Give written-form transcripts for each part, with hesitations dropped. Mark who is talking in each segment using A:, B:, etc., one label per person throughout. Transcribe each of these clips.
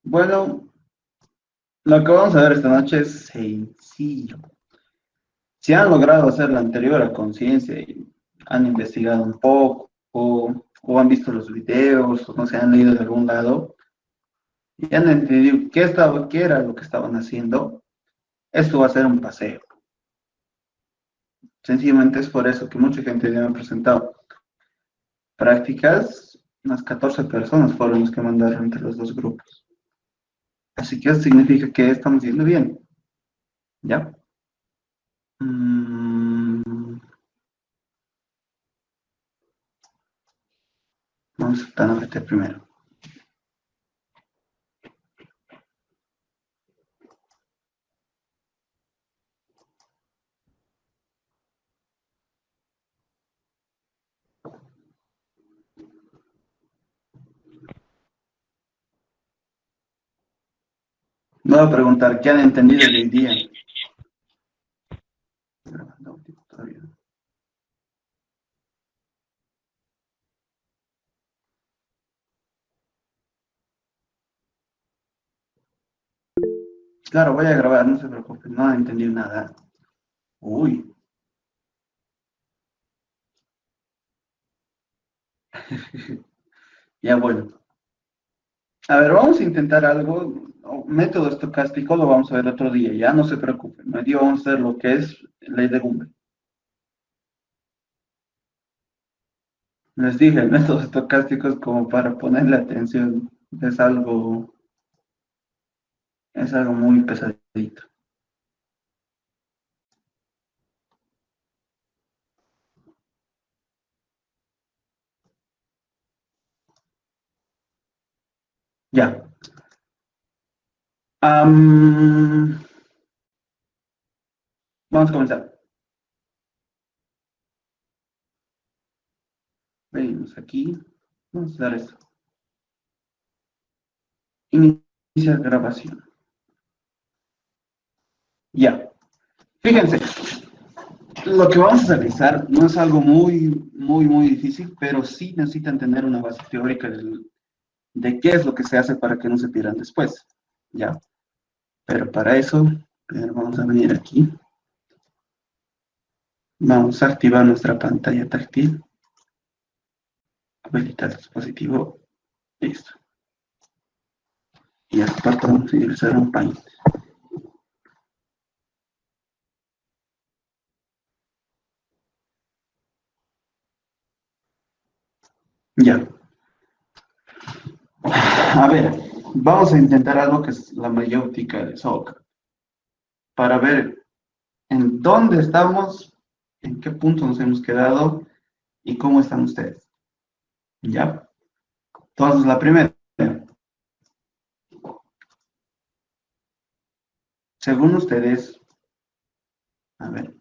A: Bueno, lo que vamos a ver esta noche es sencillo. Si han logrado hacer la anterior a conciencia y han investigado un poco, o han visto los videos, o no se han leído de algún lado, y han entendido qué era lo que estaban haciendo, esto va a ser un paseo. Sencillamente es por eso que mucha gente ya me ha presentado prácticas. Unas 14 personas fueron los que mandaron entre los dos grupos. Así que eso significa que estamos yendo bien, ¿ya? Mm, Vamos a meter primero. Me voy a preguntar, ¿qué han entendido de hoy día? Claro, voy a grabar, no se preocupen, no han entendido nada. Uy. Ya bueno. A ver, vamos a intentar algo. Método estocástico lo vamos a ver otro día, ya no se preocupen. Hoy día vamos a hacer lo que es ley de Gumbel. Les dije, el método estocástico es como para ponerle atención. Es algo muy pesadito. Ya. Vamos a comenzar. Venimos aquí. Vamos a dar esto. Iniciar grabación. Ya. Fíjense, lo que vamos a realizar no es algo muy difícil, pero sí necesitan tener una base teórica de qué es lo que se hace para que no se pierdan después. Ya. Pero para eso, primero vamos a venir aquí. Vamos a activar nuestra pantalla táctil. Habilitar el dispositivo. Listo. Y aparte vamos a utilizar un Paint. Ya. A ver, vamos a intentar algo que es la mayéutica de SOC. Para ver en dónde estamos, en qué punto nos hemos quedado y cómo están ustedes. ¿Ya? Entonces, la primera. Según ustedes, a ver,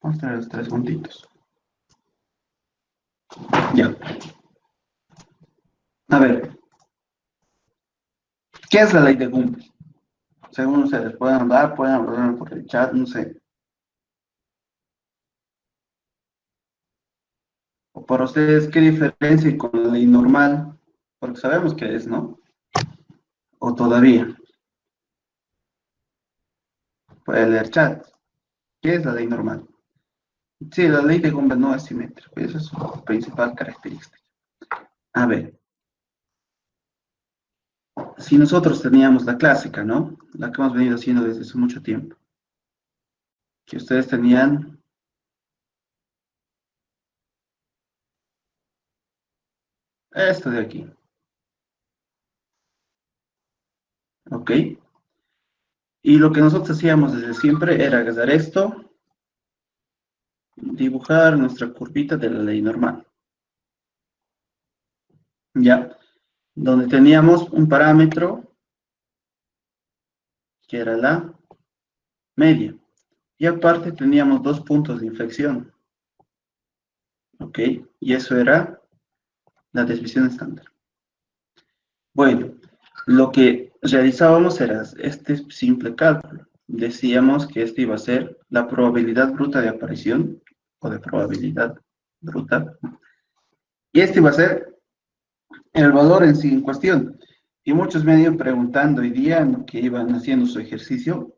A: vamos a traer los tres puntitos. Ya. A ver, ¿qué es la ley de Gumbel? Según ustedes, pueden hablar por el chat, no sé. O para ustedes, ¿qué diferencia hay con la ley normal? Porque sabemos que es, ¿no? O todavía. Puede leer chat. ¿Qué es la ley normal? Sí, la ley de Gumbel no es simétrica. Esa es su principal característica. A ver, si nosotros teníamos la clásica, ¿no? La que hemos venido haciendo desde hace mucho tiempo. Que ustedes tenían esto de aquí. ¿Ok? Y lo que nosotros hacíamos desde siempre era agarrar esto, dibujar nuestra curvita de la ley normal. ¿Ya? Donde teníamos un parámetro que era la media. Y aparte teníamos dos puntos de inflexión. ¿Ok? Y eso era la desviación estándar. Bueno, lo que realizábamos era este simple cálculo. Decíamos que esto iba a ser la probabilidad bruta de aparición, o de probabilidad bruta. Y este iba a ser el valor en sí en cuestión. Y muchos me han ido preguntando hoy día, en lo que iban haciendo su ejercicio,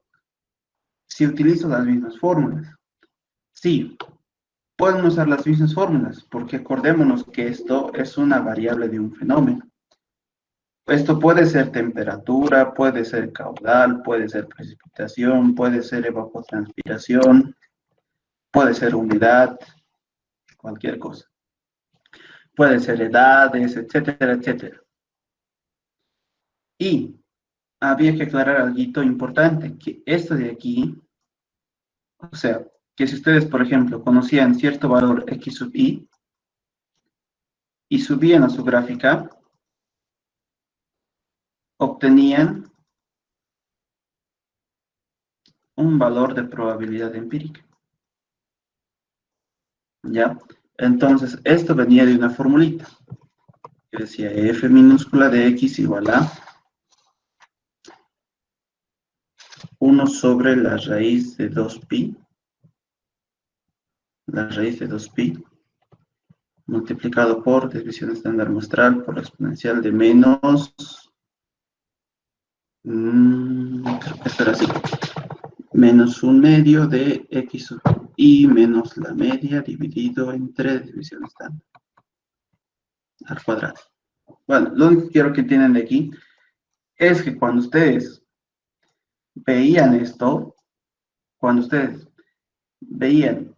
A: si utilizo las mismas fórmulas. Sí, pueden usar las mismas fórmulas, porque acordémonos que esto es una variable de un fenómeno. Esto puede ser temperatura, puede ser caudal, puede ser precipitación, puede ser evapotranspiración, puede ser humedad, cualquier cosa. Puede ser edades, etcétera, etcétera. Y había que aclarar algo importante, que esto de aquí, o sea, que si ustedes, por ejemplo, conocían cierto valor x sub y subían a su gráfica, obtenían un valor de probabilidad empírica. ¿Ya? Entonces, esto venía de una formulita que decía f minúscula de x igual a 1 sobre la raíz de 2pi, la raíz de 2pi, multiplicado por desviación estándar muestral por la exponencial de menos, creo que será así, menos 1/2 de x sub i menos la media dividido entre desviación estándar al cuadrado. Bueno, lo único que quiero que entiendan de aquí es que cuando ustedes veían esto, cuando ustedes veían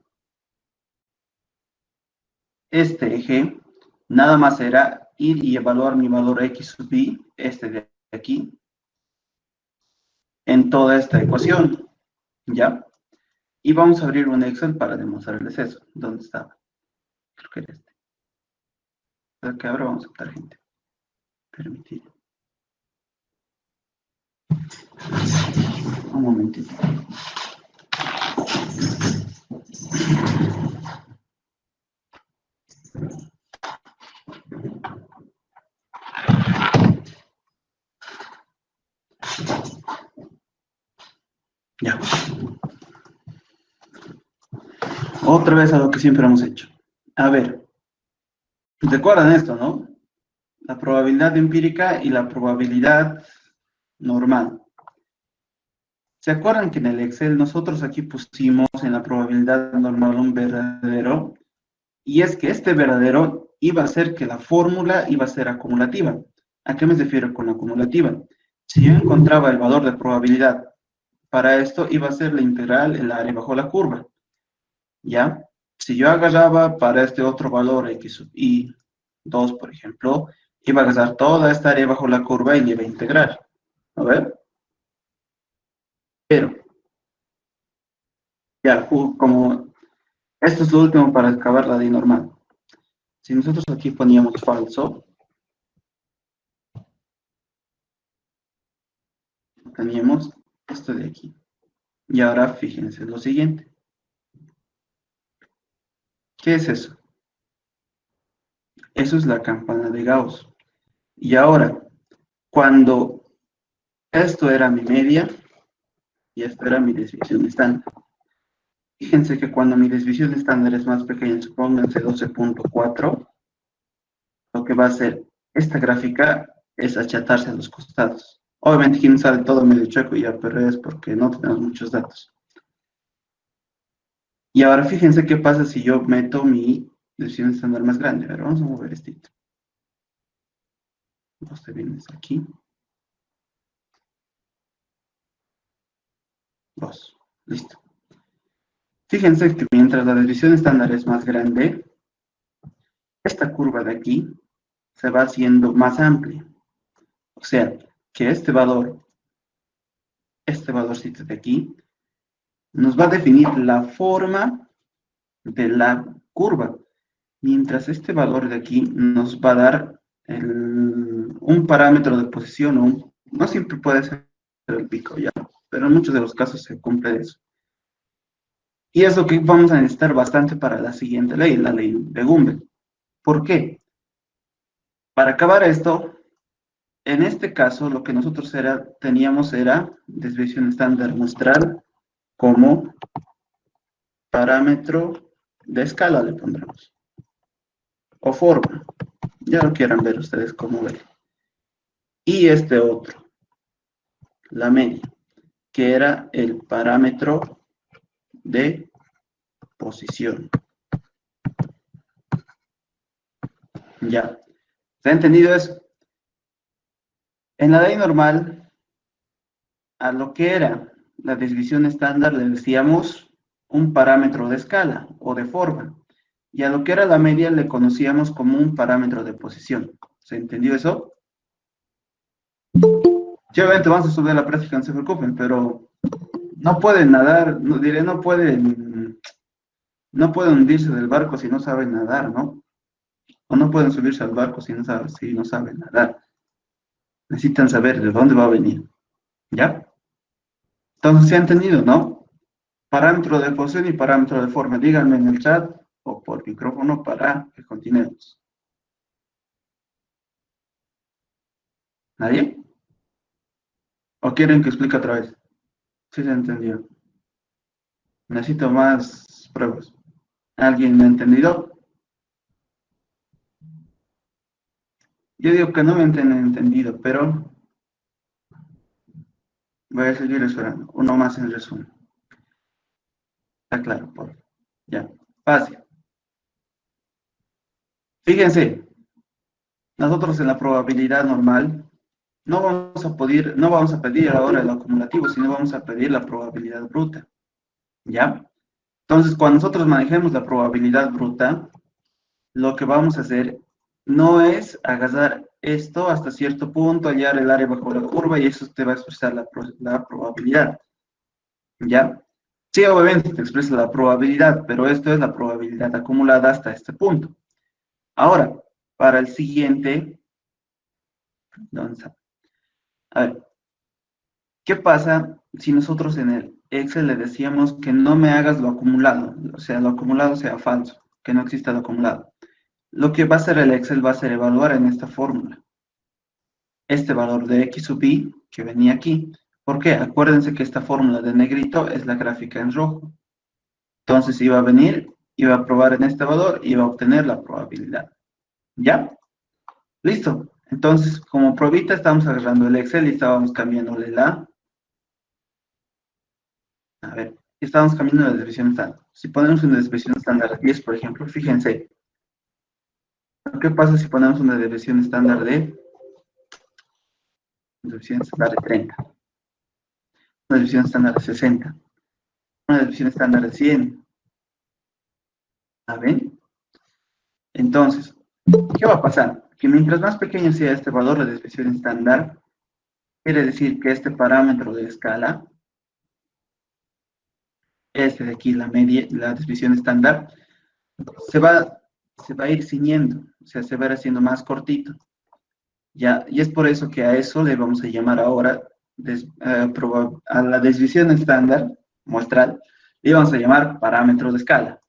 A: este eje, nada más era ir y evaluar mi valor x sub i, este de aquí, en toda esta ecuación, ¿ya? Y vamos a abrir un Excel para demostrarles eso. ¿Dónde estaba? Creo que era este. Para que ahora vamos a aceptar gente. Permitir. Un momentito. Ya. Otra vez a lo que siempre hemos hecho. A ver. ¿Recuerdan esto, no? La probabilidad empírica y la probabilidad normal. ¿Se acuerdan que en el Excel nosotros aquí pusimos en la probabilidad normal un verdadero? Y es que este verdadero iba a ser que la fórmula iba a ser acumulativa. ¿A qué me refiero con acumulativa? Si yo encontraba el valor de probabilidad para esto, iba a ser la integral el área bajo la curva. ¿Ya? Si yo agarraba para este otro valor x sub i 2, por ejemplo, iba a agarrar toda esta área bajo la curva y le iba a integrar. A ver. Pero, ya, como esto es lo último para acabar la de normal. Si nosotros aquí poníamos falso, teníamos esto de aquí. Y ahora fíjense lo siguiente. ¿Qué es eso? Eso es la campana de Gauss. Y ahora, cuando esto era mi media y esto era mi desviación estándar. Fíjense que cuando mi desviación estándar es más pequeña, supónganse 12.4, lo que va a hacer esta gráfica es achatarse a los costados. Obviamente aquí me sale todo medio chueco y ya, pero es porque no tenemos muchos datos. Y ahora fíjense qué pasa si yo meto mi desviación estándar más grande. A ver, vamos a mover esto. Vos te vienes aquí. 2. Listo. Fíjense que mientras la desviación estándar es más grande, esta curva de aquí se va haciendo más amplia. O sea, que este valorcito de aquí, nos va a definir la forma de la curva. Mientras este valor de aquí nos va a dar un parámetro de posición, no siempre puede ser el pico ya, pero en muchos de los casos se cumple eso. Y es lo que vamos a necesitar bastante para la siguiente ley, la ley de Gumbel. ¿Por qué? Para acabar esto, en este caso, lo que nosotros teníamos era desviación estándar muestral como parámetro de escala, le pondremos. O forma Ya lo quieran ver ustedes cómo ver. Y este otro, la media, que era el parámetro de posición. Ya. ¿Se ha entendido eso? En la ley normal, a lo que era la desviación estándar le decíamos un parámetro de escala o de forma. Y a lo que era la media le conocíamos como un parámetro de posición. ¿Se entendió eso? Sí, obviamente vamos a estudiar la práctica, no se preocupen, pero no pueden nadar, no, diré, no pueden hundirse del barco si no saben nadar, ¿no? O no pueden subirse al barco si no saben nadar. Necesitan saber de dónde va a venir, ¿ya? Entonces, ¿se ha entendido, no? Parámetro de posición y parámetro de forma. Díganme en el chat o por micrófono para que continuemos. ¿Nadie? ¿O quieren que explique otra vez? Sí se entendió. Necesito más pruebas. ¿Alguien me ha entendido? Yo digo que no me han entendido, pero voy a seguir esperando. Uno más en resumen. Está claro, por favor. Ya. Fácil. Fíjense, nosotros en la probabilidad normal no vamos a pedir ahora el acumulativo, sino vamos a pedir la probabilidad bruta. ¿Ya? Entonces, cuando nosotros manejemos la probabilidad bruta, lo que vamos a hacer no es agarrar esto hasta cierto punto, hallar el área bajo la curva y eso te va a expresar la probabilidad. ¿Ya? Sí, obviamente te expresa la probabilidad, pero esto es la probabilidad acumulada hasta este punto. Ahora, para el siguiente, ¿dónde está? A ver, ¿qué pasa si nosotros en el Excel le decíamos que no me hagas lo acumulado? O sea, lo acumulado sea falso, que no exista lo acumulado. Lo que va a hacer el Excel va a ser evaluar en esta fórmula este valor de x sub i que venía aquí. ¿Por qué? Acuérdense que esta fórmula de negrito es la gráfica en rojo. Entonces iba a venir, iba a probar en este valor y iba a obtener la probabilidad. ¿Ya? Listo. Entonces, como probita, estamos agarrando el Excel y estábamos cambiándole a ver, estábamos cambiando la desviación estándar. Si ponemos una desviación estándar de 10, por ejemplo, fíjense, ¿qué pasa si ponemos una desviación estándar de 30? Una desviación estándar de 60, una desviación estándar de 100. ¿La ven? Entonces, ¿qué va a pasar? Que mientras más pequeño sea este valor de desviación estándar, quiere decir que este parámetro de escala, este de aquí, la media, la desviación estándar, se va, se va a ir ciñendo, o sea, se va a ir haciendo más cortito. ¿Ya? Y es por eso que a eso le vamos a llamar ahora, a la desviación estándar muestral, le vamos a llamar parámetro de escala.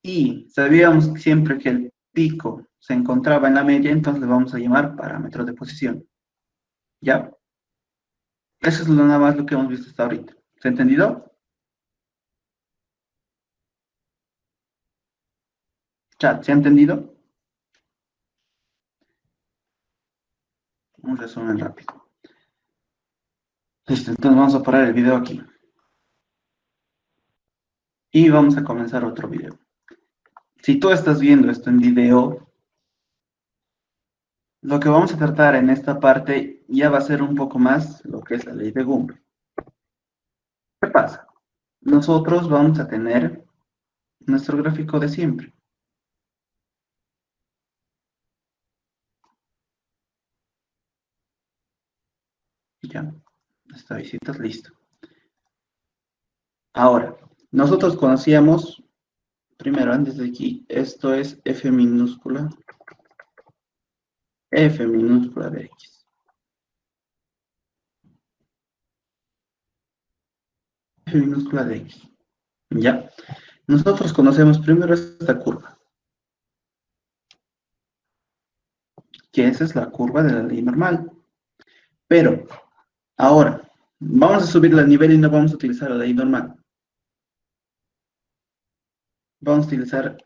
A: Y sabíamos siempre que el pico se encontraba en la media, entonces le vamos a llamar parámetro de posición. ¿Ya? Eso es nada más lo que hemos visto hasta ahorita. ¿Se ha entendido? Chat, ¿se ha entendido? Un resumen rápido. Listo, entonces vamos a parar el video aquí. Y vamos a comenzar otro video. Si tú estás viendo esto en video, lo que vamos a tratar en esta parte ya va a ser un poco más lo que es la ley de Gumbel. ¿Qué pasa? Nosotros vamos a tener nuestro gráfico de siempre. Ya, esta visita es listo. Ahora, nosotros conocíamos, primero antes de aquí, esto es F minúscula de X. F minúscula de X. Ya. Nosotros conocemos primero esta curva, que esa es la curva de la ley normal. Pero, ahora, vamos a subirla a nivel y no vamos a utilizar la ley normal. Vamos a utilizar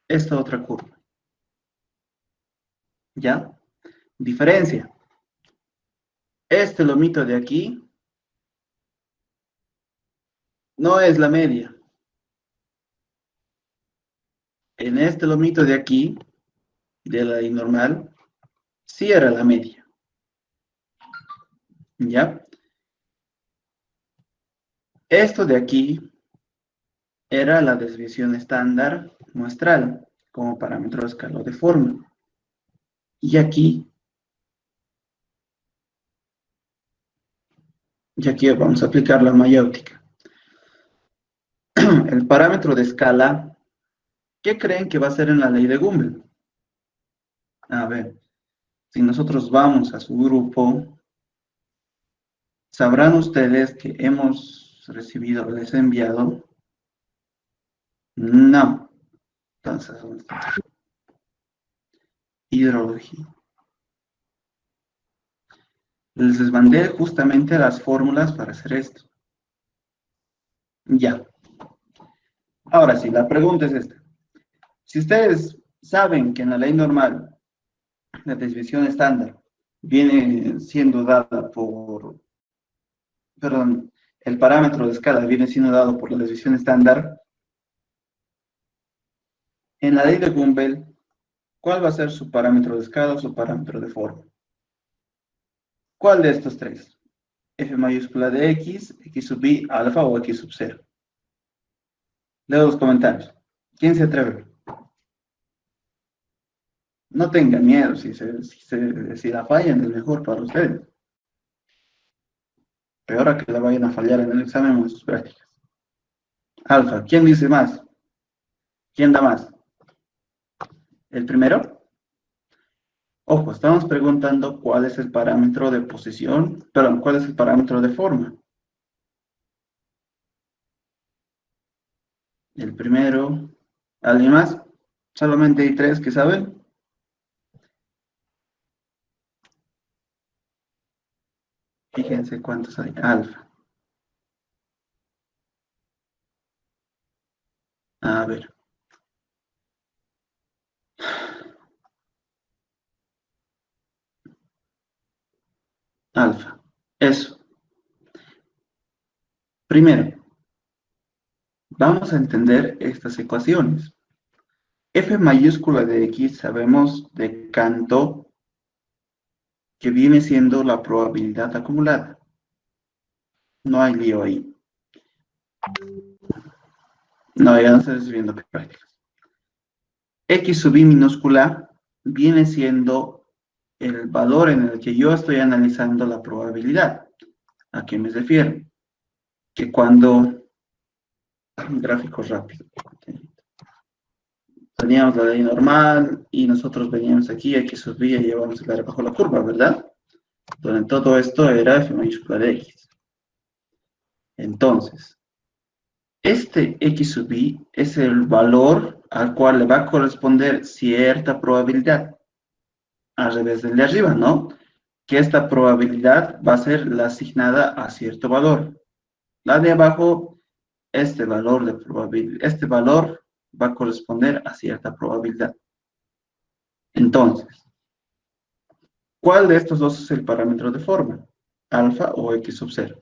A: esta otra curva. ¿Ya? Diferencia. Este lomito de aquí no es la media. En este lomito de aquí, de la I normal, sí era la media. ¿Ya? Esto de aquí era la desviación estándar muestral como parámetro de escala o de forma. Y aquí vamos a aplicar la mayéutica. El parámetro de escala, ¿qué creen que va a ser en la ley de Gumbel? A ver, si nosotros vamos a su grupo, sabrán ustedes que hemos recibido, les he enviado. No. Entonces, ¿dónde está? Hidrología. Les mandé justamente las fórmulas para hacer esto. Ya. Ahora sí, la pregunta es esta. Si ustedes saben que en la ley normal la desviación estándar viene siendo dada por, perdón, el parámetro de escala viene siendo dado por la desviación estándar, en la ley de Gumbel, ¿cuál va a ser su parámetro de escala o su parámetro de forma? ¿Cuál de estos tres? F mayúscula de X, X sub I, alfa o X sub 0. Leo los comentarios. ¿Quién se atreve? No tengan miedo, si la fallan es mejor para ustedes. Peor a que la vayan a fallar en el examen o en sus prácticas. Alfa, ¿quién dice más? ¿Quién da más? ¿El primero? Ojo, estamos preguntando cuál es el parámetro de posición, perdón, cuál es el parámetro de forma. El primero, ¿alguien más? Solamente hay tres que saben. Fíjense cuántos hay. Alfa. A ver. Alfa. Eso. Primero, vamos a entender estas ecuaciones. F mayúscula de X sabemos de canto que viene siendo la probabilidad acumulada. No hay lío ahí. No, ya no estoy viendo prácticas. X sub I minúscula viene siendo el valor en el que yo estoy analizando la probabilidad. ¿A qué me refiero? Que cuando... Gráfico rápido. Teníamos la ley normal y nosotros veníamos aquí, X sub I y llevamos el área bajo la curva, ¿verdad? Donde todo esto era F mayúscula de X. Entonces, este X sub I es el valor al cual le va a corresponder cierta probabilidad. Al revés del de arriba, ¿no? Que esta probabilidad va a ser la asignada a cierto valor. La de abajo, este valor de probabilidad, este valor va a corresponder a cierta probabilidad. Entonces, ¿cuál de estos dos es el parámetro de forma? ¿Alfa o X sub 0?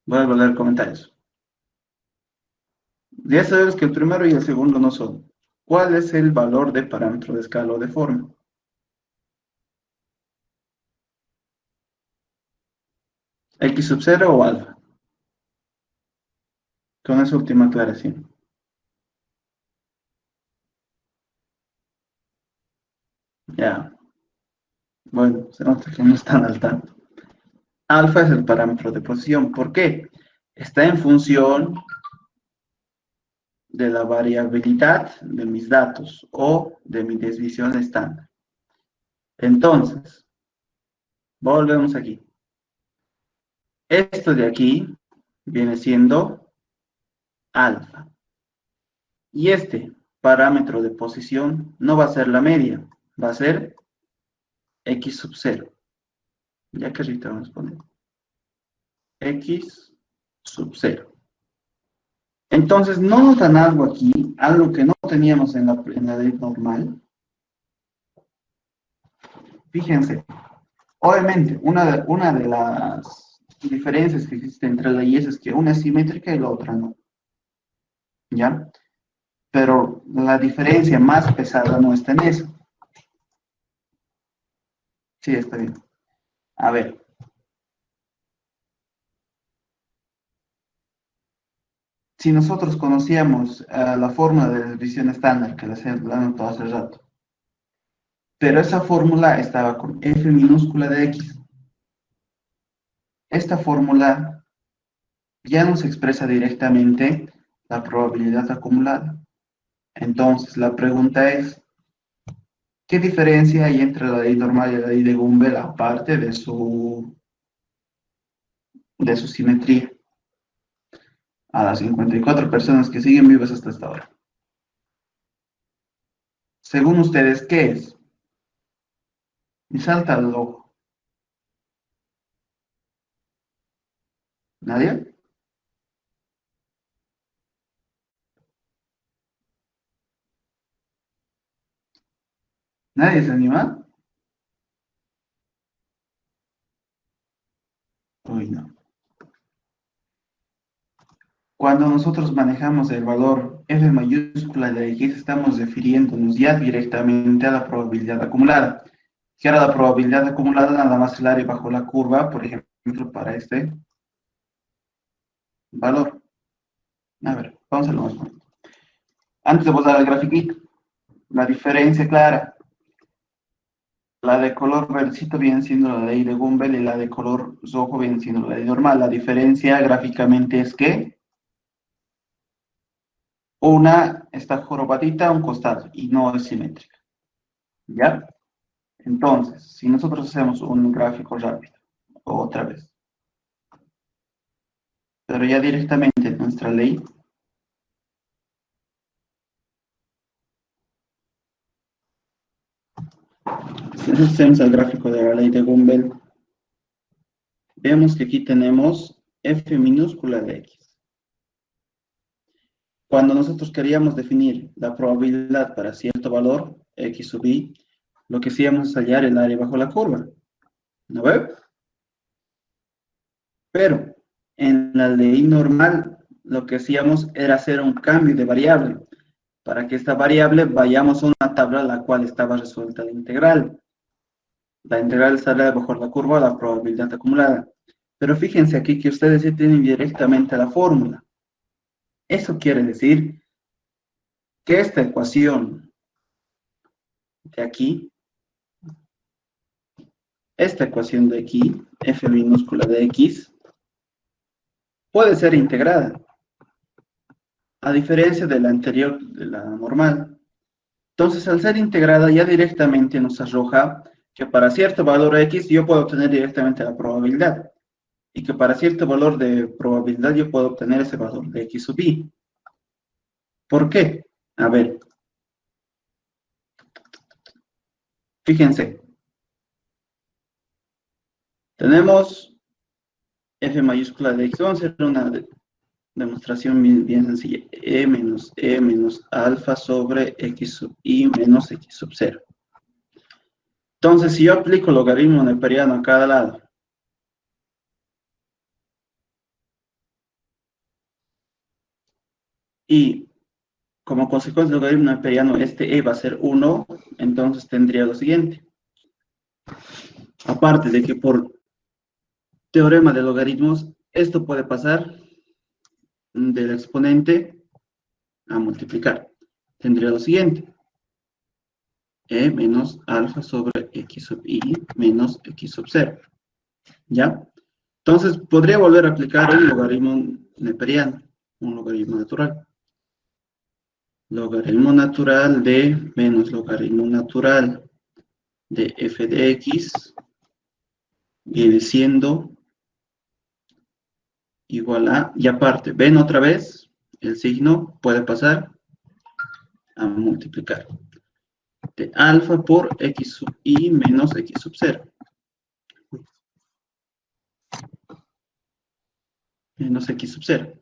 A: Voy a leer comentarios. Ya sabemos que el primero y el segundo no son. ¿Cuál es el valor de parámetro de escala o de forma? ¿X sub 0 o alfa? Con esa última aclaración. Ya. Bueno, se nota que no están al tanto. Alfa es el parámetro de posición. ¿Por qué? Está en función de la variabilidad de mis datos o de mi desviación estándar. Entonces, volvemos aquí. Esto de aquí viene siendo alfa. Y este parámetro de posición no va a ser la media, va a ser X sub 0. Ya que ahorita vamos a poner X sub 0. Entonces, no nos dan algo aquí, algo que no teníamos en la ley normal. Fíjense, obviamente, una de las diferencias que existe entre la y es que una es simétrica y la otra no, ¿ya? Pero la diferencia más pesada no está en eso. Sí, está bien. A ver, si nosotros conocíamos la fórmula de desviación estándar, que la he anotado hace rato, pero esa fórmula estaba con f minúscula de x. Esta fórmula ya nos expresa directamente la probabilidad acumulada. Entonces, la pregunta es, ¿qué diferencia hay entre la ley normal y la ley de Gumbel aparte de su simetría? A las 54 personas que siguen vivas hasta esta hora. Según ustedes, ¿qué es? Y salta al ojo. ¿Nadie? ¿Nadie se anima? Uy, no. Cuando nosotros manejamos el valor f mayúscula de x, estamos refiriéndonos ya directamente a la probabilidad acumulada. Que ahora la probabilidad acumulada nada más el área bajo la curva, por ejemplo, para este valor. A ver, vamos a lo más bonito. Antes de pasar al grafiquito, la diferencia clara. La de color verdecito viene siendo la ley de Gumbel y la de color rojo viene siendo la ley normal. La diferencia gráficamente es que una está jorobadita a un costado y no es simétrica. ¿Ya? Entonces, si nosotros hacemos un gráfico rápido, otra vez, pero ya directamente en nuestra ley, si hacemos el gráfico de la ley de Gumbel, vemos que aquí tenemos f minúscula de x. Cuando nosotros queríamos definir la probabilidad para cierto valor, x sub i, lo que hacíamos es hallar el área bajo la curva. ¿No ve? Pero en la ley normal, lo que hacíamos era hacer un cambio de variable. Para que esta variable vayamos a una tabla en la cual estaba resuelta la integral. La integral sale bajo la curva la probabilidad acumulada. Pero fíjense aquí que ustedes ya tienen directamente la fórmula. Eso quiere decir que esta ecuación de aquí, esta ecuación de aquí, f minúscula de x, puede ser integrada, a diferencia de la anterior, de la normal. Entonces, al ser integrada, ya directamente nos arroja que para cierto valor x yo puedo obtener directamente la probabilidad, y que para cierto valor de probabilidad yo puedo obtener ese valor de x sub i. ¿Por qué? A ver, fíjense, tenemos f mayúscula de x, vamos a hacer una demostración bien sencilla, e menos alfa sobre x sub i menos x sub 0. Entonces, si yo aplico logaritmo neperiano a cada lado, y como consecuencia del logaritmo neperiano, este e va a ser 1, entonces tendría lo siguiente. Aparte de que por teorema de logaritmos, esto puede pasar del exponente a multiplicar. Tendría lo siguiente. E menos alfa sobre x sub i menos x sub 0. ¿Ya? Entonces, podría volver a aplicar un logaritmo neperiano, un logaritmo natural. Logaritmo natural de menos logaritmo natural de f de x viene siendo igual a, y aparte, ven otra vez, el signo puede pasar a multiplicar. De alfa por x sub i menos x sub 0. Menos x sub 0.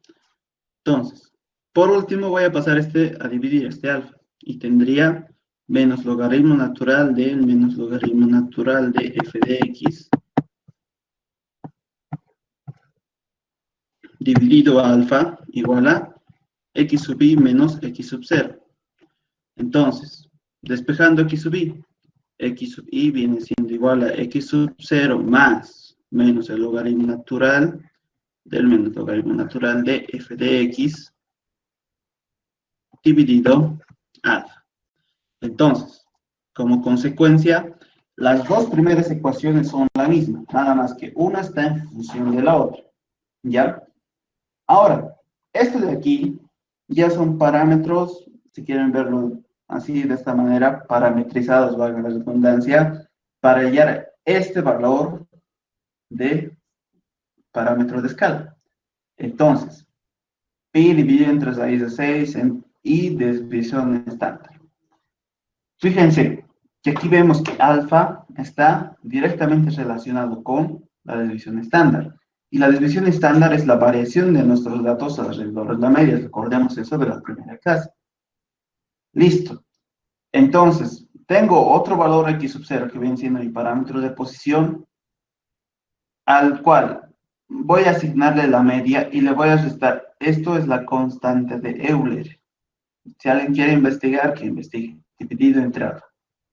A: Entonces, por último voy a pasar a dividir este alfa. Y tendría menos logaritmo natural del menos logaritmo natural de f de x dividido a alfa igual a x sub i menos x sub 0. Entonces, despejando x sub i viene siendo igual a x sub 0 más menos el logaritmo natural del menos logaritmo natural de f de x dividido alfa. Entonces, como consecuencia, las dos primeras ecuaciones son la misma, nada más que una está en función de la otra. ¿Ya? Ahora, esto de aquí ya son parámetros, si quieren verlo así, de esta manera, parametrizados, valga la redundancia, para hallar este valor de parámetro de escala. Entonces, pi dividido entre raíz de 6 y desviación estándar. Fíjense que aquí vemos que alfa está directamente relacionado con la desviación estándar. Y la desviación estándar es la variación de nuestros datos alrededor de la media. Recordemos eso de la primera clase. Listo. Entonces, tengo otro valor x sub 0 que viene siendo mi parámetro de posición, al cual voy a asignarle la media y le voy a restar. Esto es la constante de Euler. Si alguien quiere investigar, que investigue. Dividido entre alfa.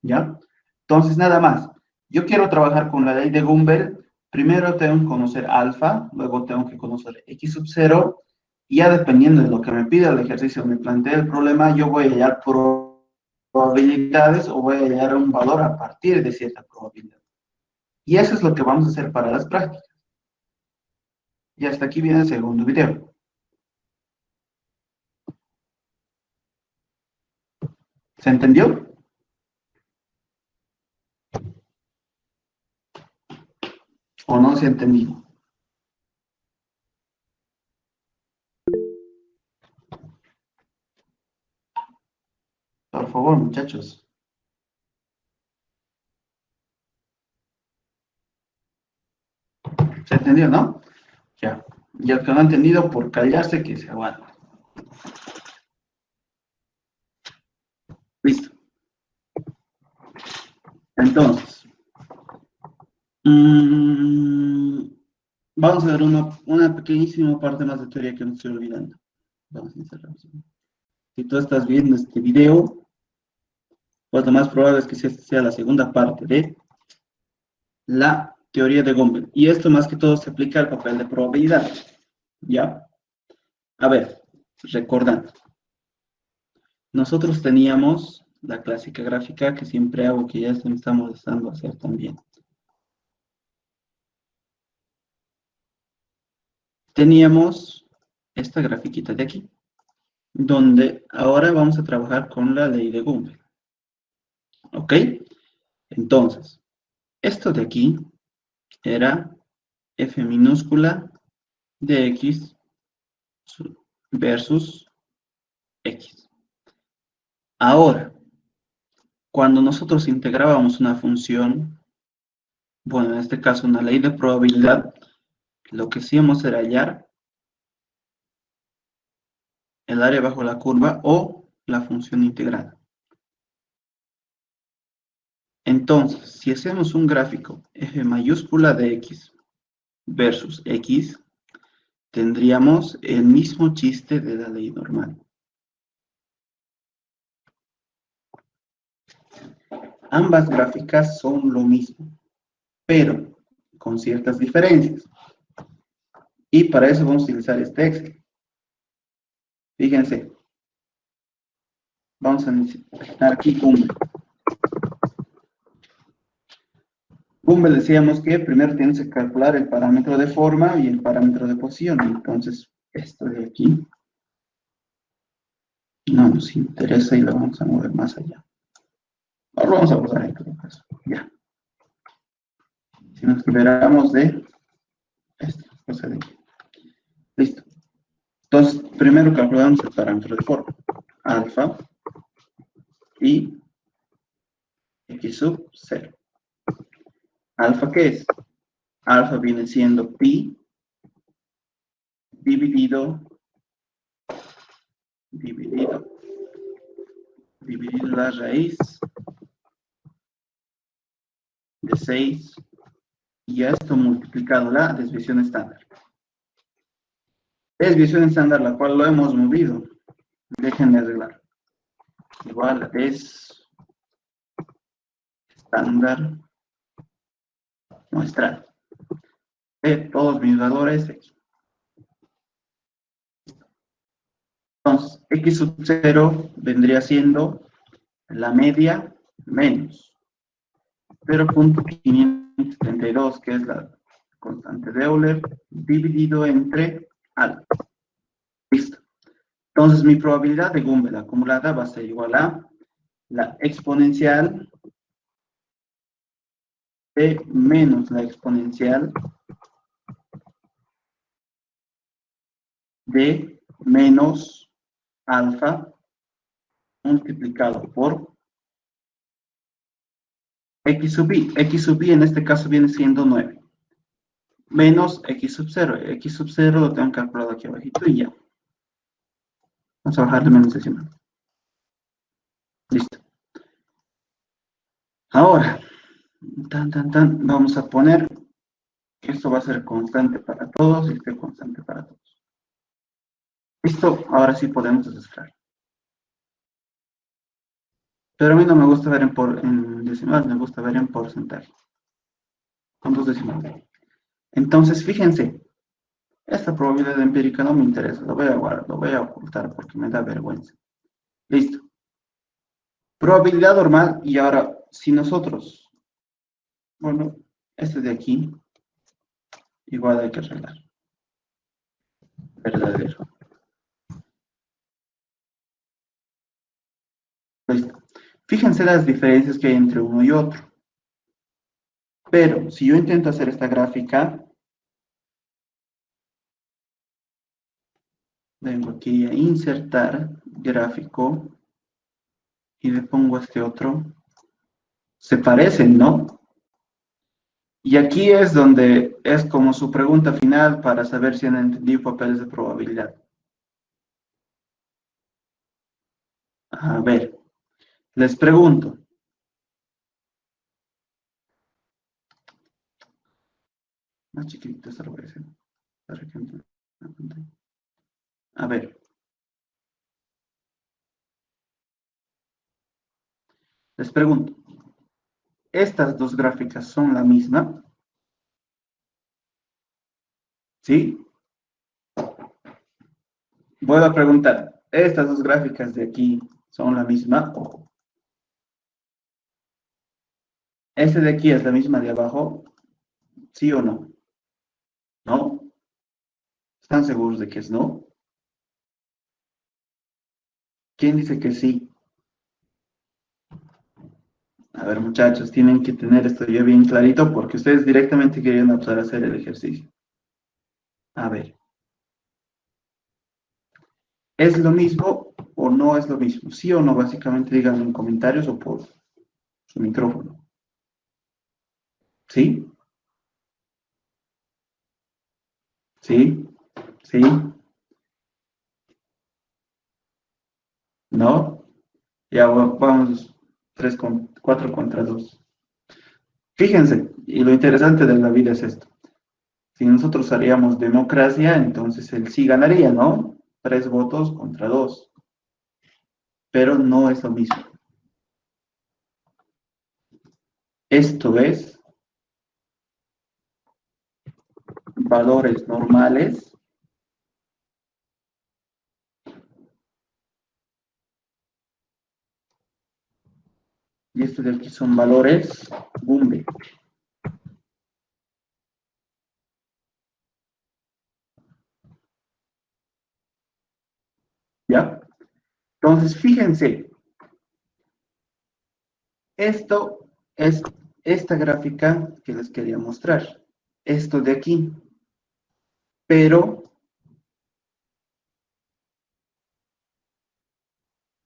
A: ¿Ya? Entonces, nada más. Yo quiero trabajar con la ley de Gumbel. Primero tengo que conocer alfa, luego tengo que conocer x sub 0, y ya dependiendo de lo que me pida el ejercicio, me plantee el problema, yo voy a hallar probabilidades o voy a hallar un valor a partir de cierta probabilidad. Y eso es lo que vamos a hacer para las prácticas. Y hasta aquí viene el segundo video. ¿Se entendió? ¿O no se ha entendido? Por favor, muchachos. ¿Se entendió, no? Ya. Y el que no ha entendido, por callarse, que se aguante. Listo. Entonces, vamos a ver una pequeñísima parte más de teoría que me estoy olvidando. Vamos a encerrar. Si tú estás viendo este video, pues lo más probable es que sea la segunda parte de la teoría de Gumbel. Y esto más que todo se aplica al papel de probabilidad. ¿Ya? A ver, recordando. Nosotros teníamos la clásica gráfica que siempre hago, que ya se me está molestando hacer también. Teníamos esta grafiquita de aquí, donde ahora vamos a trabajar con la ley de Gumbel. ¿Ok? Entonces, esto de aquí era f minúscula de x versus x. Ahora, cuando nosotros integrábamos una función, bueno, en este caso una ley de probabilidad, lo que hacíamos era hallar el área bajo la curva o la función integrada. Entonces, si hacemos un gráfico f mayúscula de x versus x, tendríamos el mismo chiste de la ley normal. Ambas gráficas son lo mismo, pero con ciertas diferencias. Y para eso vamos a utilizar este Excel. Fíjense. Vamos a necesitar aquí Gumbel. Gumbel decíamos que primero tienes que calcular el parámetro de forma y el parámetro de posición. Entonces, esto de aquí no nos interesa y lo vamos a mover más allá. Ahora vamos a borrar en todo caso. Ya. Si nos liberamos de esta cosa de aquí. Listo. Entonces, primero calculamos el parámetro de forma. Alfa y x sub 0. ¿Alfa qué es? Alfa viene siendo pi dividido la raíz de 6 y a esto multiplicado la desviación estándar. Desviación estándar, la cual lo hemos movido. Déjenme arreglar. Igual a des estándar muestra de todos mis valores x. Entonces, x sub 0 vendría siendo la media menos 0.572, que es la constante de Euler, dividido entre alfa. Listo. Entonces, mi probabilidad de Gumbel acumulada va a ser igual a la exponencial de menos la exponencial de menos alfa multiplicado por x sub i. X sub i en este caso viene siendo 9. Menos x sub 0. X sub 0 lo tengo calculado aquí abajito y ya. Vamos a bajar de menos decimal. Listo. Ahora, vamos a poner que esto va a ser constante para todos y este constante para todos. Listo, ahora sí podemos descifrar. Pero a mí no me gusta ver en decimal, me gusta ver en porcentaje. Con 2 decimales. Entonces, fíjense, esta probabilidad empírica no me interesa, lo voy a guardar, lo voy a ocultar porque me da vergüenza. Listo. Probabilidad normal, y ahora, si nosotros, bueno, este de aquí, igual hay que arreglar. Verdadero. Listo. Fíjense las diferencias que hay entre uno y otro. Pero, si yo intento hacer esta gráfica, vengo aquí a insertar gráfico y le pongo este otro. Se parecen, ¿no? Y aquí es donde es como su pregunta final para saber si han entendido papeles de probabilidad. A ver, les pregunto. Más chiquitito se lo voy a hacer. Para que entiendan la pantalla. A ver. Les pregunto. ¿Estas dos gráficas son la misma? ¿Sí? Vuelvo a preguntar. ¿Estas dos gráficas de aquí son la misma? ¿Este de aquí es la misma de abajo? ¿Sí o no? ¿No? ¿Están seguros de que es no? ¿Quién dice que sí? A ver, muchachos, tienen que tener esto ya bien clarito porque ustedes directamente querían optar a hacer el ejercicio. A ver. ¿Es lo mismo o no es lo mismo? ¿Sí o no? Básicamente díganme en comentarios o por su micrófono. ¿Sí? ¿Sí? ¿Sí? ¿No? Ya vamos 4 contra 2. Fíjense, y lo interesante de la vida es esto. Si nosotros haríamos democracia, entonces el sí ganaría, ¿no? 3 votos contra 2. Pero no es lo mismo. Esto es valores normales y esto de aquí son valores Gumbel. ¿Ya? Entonces, fíjense, esto es esta gráfica que les quería mostrar. Esto de aquí. Pero,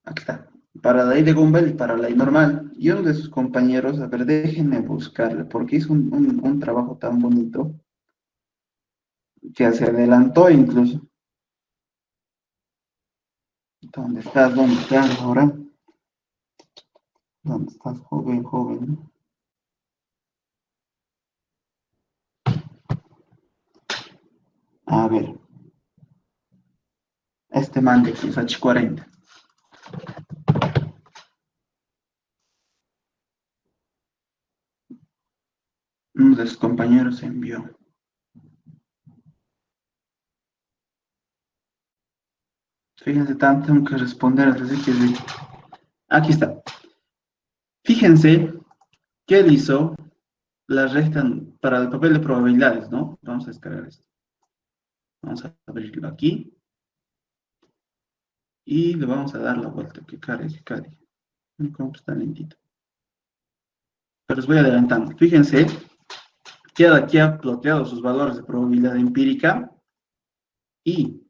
A: aquí está. Para la ley de Gumbel y para la ley normal. Y uno de sus compañeros, a ver, déjenme buscarle, porque hizo un trabajo tan bonito que se adelantó incluso. ¿Dónde estás? ¿Dónde estás ahora? ¿Dónde estás, joven, joven? A ver, este man de aquí es H40. Uno de sus compañeros envió. Fíjense, tanto tengo que responder, así que aquí está. Fíjense que él hizo la recta para el papel de probabilidades, ¿no? Vamos a descargar esto. Vamos a abrirlo aquí y le vamos a dar la vuelta, que cargue, que cargue. ¿Cómo está lentito? Pero les voy adelantando. Fíjense que aquí ha ploteado sus valores de probabilidad empírica y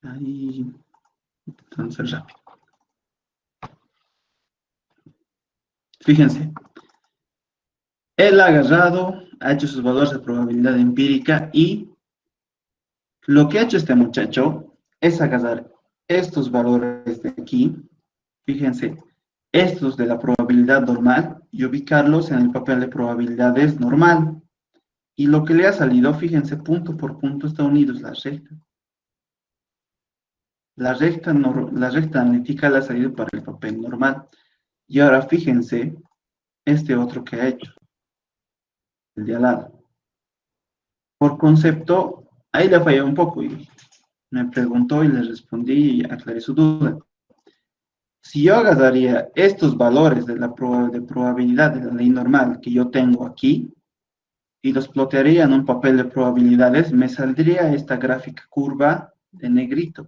A: ahí, entonces rápido. Fíjense, él ha agarrado, ha hecho sus valores de probabilidad empírica y lo que ha hecho este muchacho es agarrar estos valores de aquí, fíjense, estos de la probabilidad normal y ubicarlos en el papel de probabilidades normal. Y lo que le ha salido, fíjense, punto por punto está unidos la recta. La recta analítica le ha salido para el papel normal. Y ahora fíjense este otro que ha hecho, el de al lado. Por concepto, ahí le ha fallado un poco y me preguntó y le respondí y aclaré su duda. Si yo agarraría estos valores de la de probabilidad de la ley normal que yo tengo aquí y los plotearía en un papel de probabilidades, me saldría esta gráfica curva de negrito.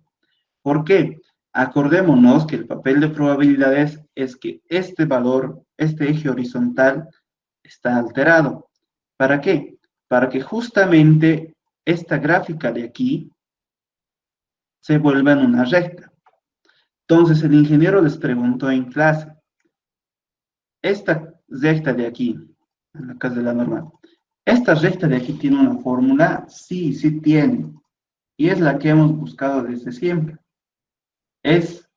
A: ¿Por qué? Acordémonos que el papel de probabilidades es que este valor, este eje horizontal, está alterado. ¿Para qué? Para que justamente esta gráfica de aquí se vuelva en una recta. Entonces el ingeniero les preguntó en clase, esta recta de aquí, en la casa de la normal, ¿esta recta de aquí tiene una fórmula? Sí, sí tiene. Y es la que hemos buscado desde siempre. Es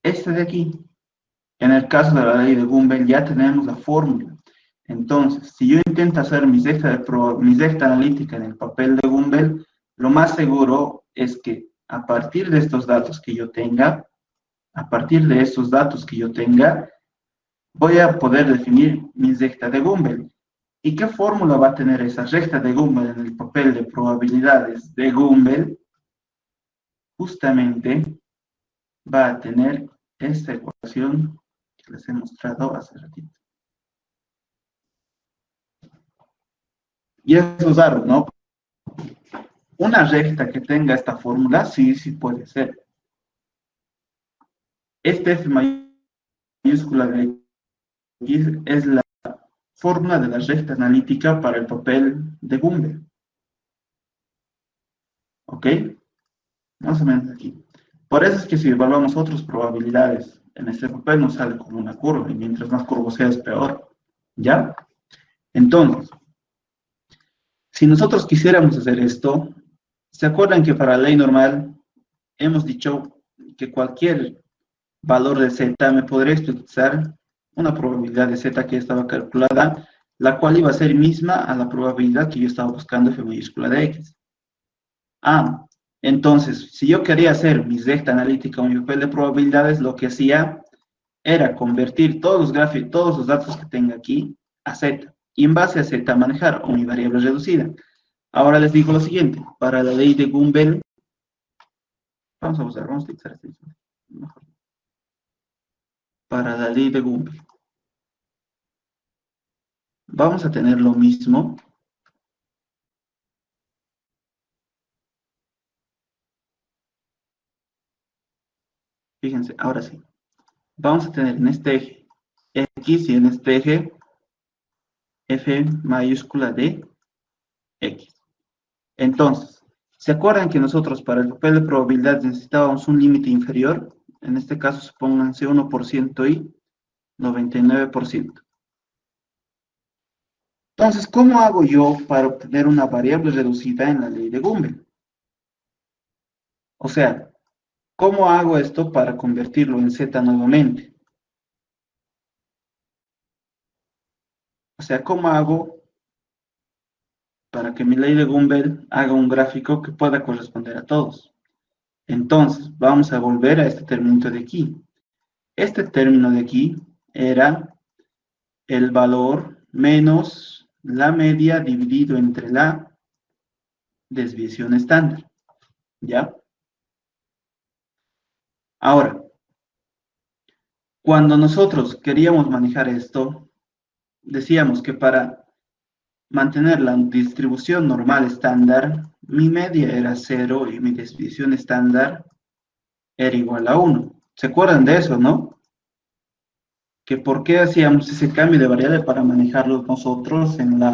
A: esta de aquí. En el caso de la ley de Gumbel ya tenemos la fórmula. Entonces, si yo intento hacer mi recta analítica en el papel de Gumbel, lo más seguro es que a partir de estos datos que yo tenga, voy a poder definir mi recta de Gumbel. ¿Y qué fórmula va a tener esa recta de Gumbel en el papel de probabilidades de Gumbel? Justamente va a tener esta ecuación que les he mostrado hace ratito. Y eso es raro, ¿no? Una recta que tenga esta fórmula, sí, sí puede ser. Este F mayúscula de X es la fórmula de la recta analítica para el papel de Gumbel. ¿Ok? Más o menos aquí. Por eso es que si evaluamos otras probabilidades en este papel nos sale como una curva, y mientras más curvo sea es peor. ¿Ya? Entonces, si nosotros quisiéramos hacer esto, ¿se acuerdan que para la ley normal hemos dicho que cualquier valor de z me podría utilizar una probabilidad de z que estaba calculada, la cual iba a ser misma a la probabilidad que yo estaba buscando f mayúscula de x? Ah, entonces, si yo quería hacer mi recta analítica o mi papel de probabilidades, lo que hacía era convertir todos los gráficos, todos los datos que tenga aquí a z, y en base a z manejar o mi variable reducida. Ahora les digo lo siguiente, para la ley de Gumbel, vamos a utilizar este mejor. Para la ley de Gumbel, vamos a tener lo mismo. Fíjense, ahora sí. Vamos a tener en este eje X y en este eje F mayúscula de X. Entonces, ¿se acuerdan que nosotros para el papel de probabilidad necesitábamos un límite inferior? En este caso, supónganse 1% y 99%. Entonces, ¿cómo hago yo para obtener una variable reducida en la ley de Gumbel? O sea, ¿cómo hago esto para convertirlo en z nuevamente? O sea, ¿cómo hago para que mi ley de Gumbel haga un gráfico que pueda corresponder a todos. Entonces, vamos a volver a este término de aquí. Este término de aquí era el valor menos la media dividido entre la desviación estándar. ¿Ya? Ahora, cuando nosotros queríamos manejar esto, decíamos que para mantener la distribución normal estándar, mi media era 0 y mi desviación estándar era igual a 1. ¿Se acuerdan de eso, no? Que por qué hacíamos ese cambio de variable para manejarlo nosotros en la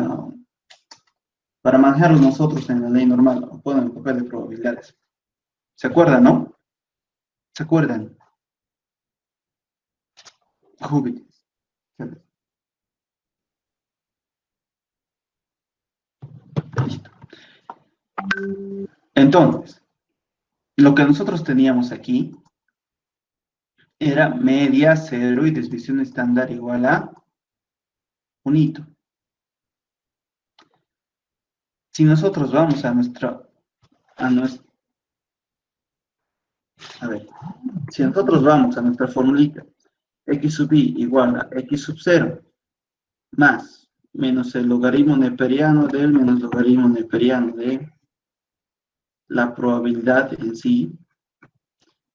A: ley normal, o bueno, en el papel de probabilidades. ¿Se acuerdan, no? ¿Se acuerdan? Júbilo. Listo. Entonces, lo que nosotros teníamos aquí era media, 0 y desviación estándar igual a 1. Si nosotros vamos a si nosotros vamos a nuestra formulita, x sub i igual a x sub 0 más menos el logaritmo neperiano del menos logaritmo neperiano de la probabilidad en sí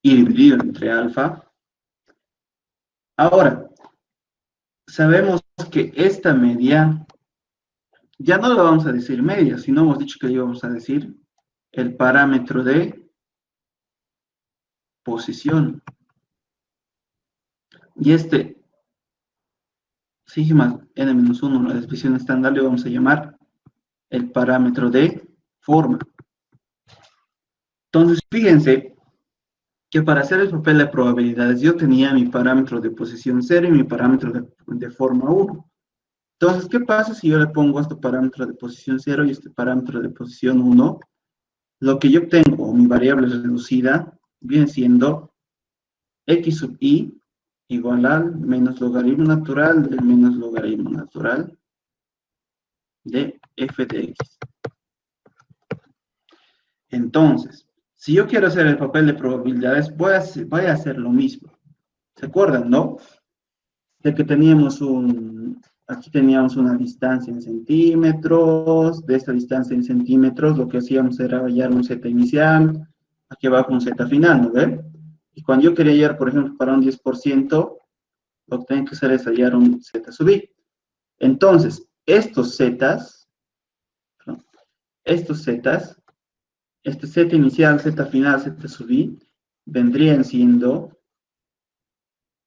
A: y dividido entre alfa. Ahora, sabemos que esta media ya no la vamos a decir media, sino hemos dicho que le íbamos a decir el parámetro de posición. Y este sigma n-1, la desviación estándar, le vamos a llamar el parámetro de forma. Entonces, fíjense que para hacer el papel de probabilidades yo tenía mi parámetro de posición 0 y mi parámetro de forma 1. Entonces, ¿qué pasa si yo le pongo este parámetro de posición 0 y este parámetro de posición 1? Lo que yo obtengo, mi variable reducida, viene siendo x sub i igual al menos logaritmo natural del menos logaritmo natural de f de x. Entonces, si yo quiero hacer el papel de probabilidades, voy a hacer lo mismo. ¿Se acuerdan, no? De que aquí teníamos una distancia en centímetros, de esta distancia en centímetros lo que hacíamos era hallar un z inicial, aquí abajo un z final, ¿no ve? Y cuando yo quería hallar, por ejemplo, para un 10%, lo que tengo que hacer es hallar un z sub i. Entonces, estos zetas, este z inicial, z final, z sub i, vendrían siendo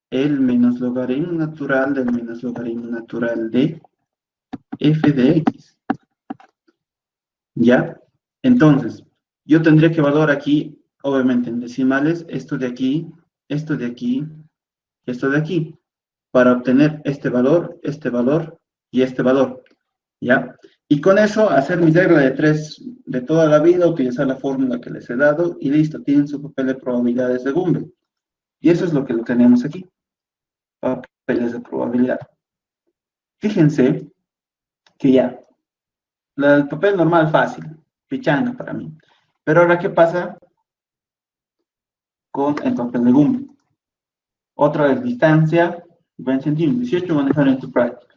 A: el menos logaritmo natural del menos logaritmo natural de f de x. ¿Ya? Entonces, yo tendría que evaluar aquí, obviamente en decimales, esto de aquí, esto de aquí, esto de aquí, para obtener este valor y este valor. ¿Ya? Y con eso, hacer mi regla de 3 de toda la vida, utilizar la fórmula que les he dado, y listo, tienen su papel de probabilidades de Gumbel. Y eso es lo que lo tenemos aquí. Papeles de probabilidad. Fíjense que ya, el papel normal fácil, pichanga para mí. Pero ahora, ¿qué pasa con el papel de Gumbel? Otra vez, distancia, 20 centímetros, 18, manejar en tu práctica.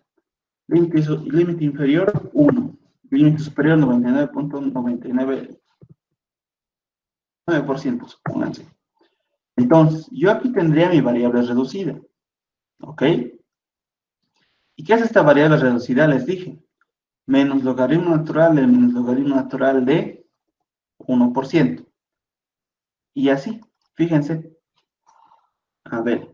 A: Límite inferior, 1. Límite superior, 99.99%, supónganse. Entonces, yo aquí tendría mi variable reducida. ¿Ok? ¿Y qué hace esta variable reducida? Les dije, menos logaritmo natural del menos logaritmo natural de 1%. Y así, fíjense. A ver.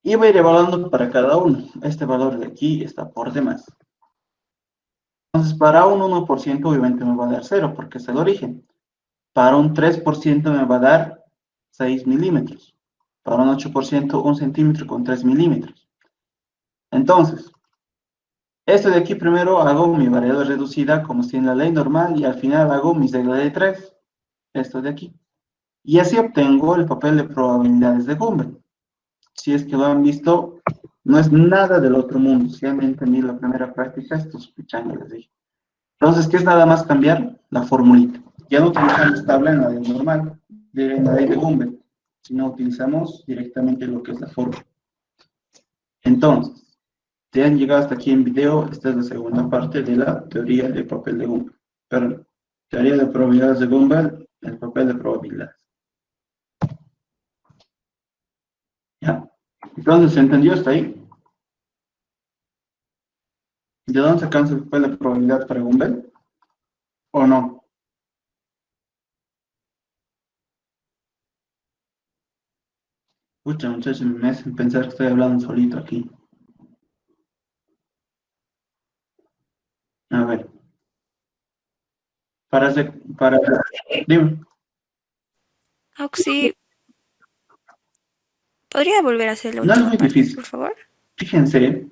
A: Y voy a ir evaluando para cada uno. Este valor de aquí está por demás. Entonces, para un 1% obviamente me va a dar 0, porque es el origen. Para un 3% me va a dar 6 milímetros. Para un 8%, 1 centímetro con 3 milímetros. Entonces, esto de aquí primero hago mi variable reducida como si en la ley normal y al final hago mi regla de 3. Esto de aquí. Y así obtengo el papel de probabilidades de Gumbel. Si es que lo han visto, no es nada del otro mundo. Si han entendido la primera práctica, esto es pichanga, les dije. Entonces, ¿qué es nada más cambiar? La formulita. Ya no utilizamos tabla en la ley normal, en la ley de Gumbel, sino utilizamos directamente lo que es la fórmula. Entonces, si han llegado hasta aquí en video, esta es la segunda parte de la teoría del papel de Gumbel. Perdón, teoría de probabilidades de Gumbel, el papel de probabilidades. ¿Ya? Entonces, ¿se entendió hasta ahí? ¿De dónde sacamos el papel de probabilidad para Gumbel? ¿O no? Pucha, muchachos, me hacen pensar que estoy hablando solito aquí. A ver, para, dime.
B: Auxi, ¿podría volver a hacer la
A: No es
B: última
A: muy
B: parte,
A: difícil.
B: por favor?
A: Fíjense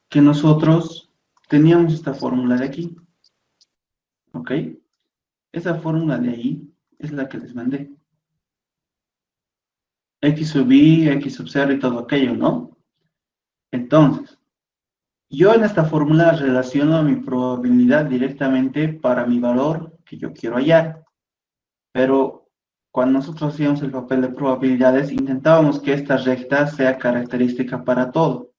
A: que nosotros teníamos esta fórmula de aquí, ¿ok? Esa fórmula de ahí es la que les mandé. X sub y, X sub 0 y todo aquello, ¿no? Entonces, yo en esta fórmula relaciono mi probabilidad directamente para mi valor que yo quiero hallar. Pero cuando nosotros hacíamos el papel de probabilidades, intentábamos que esta recta sea característica para todo.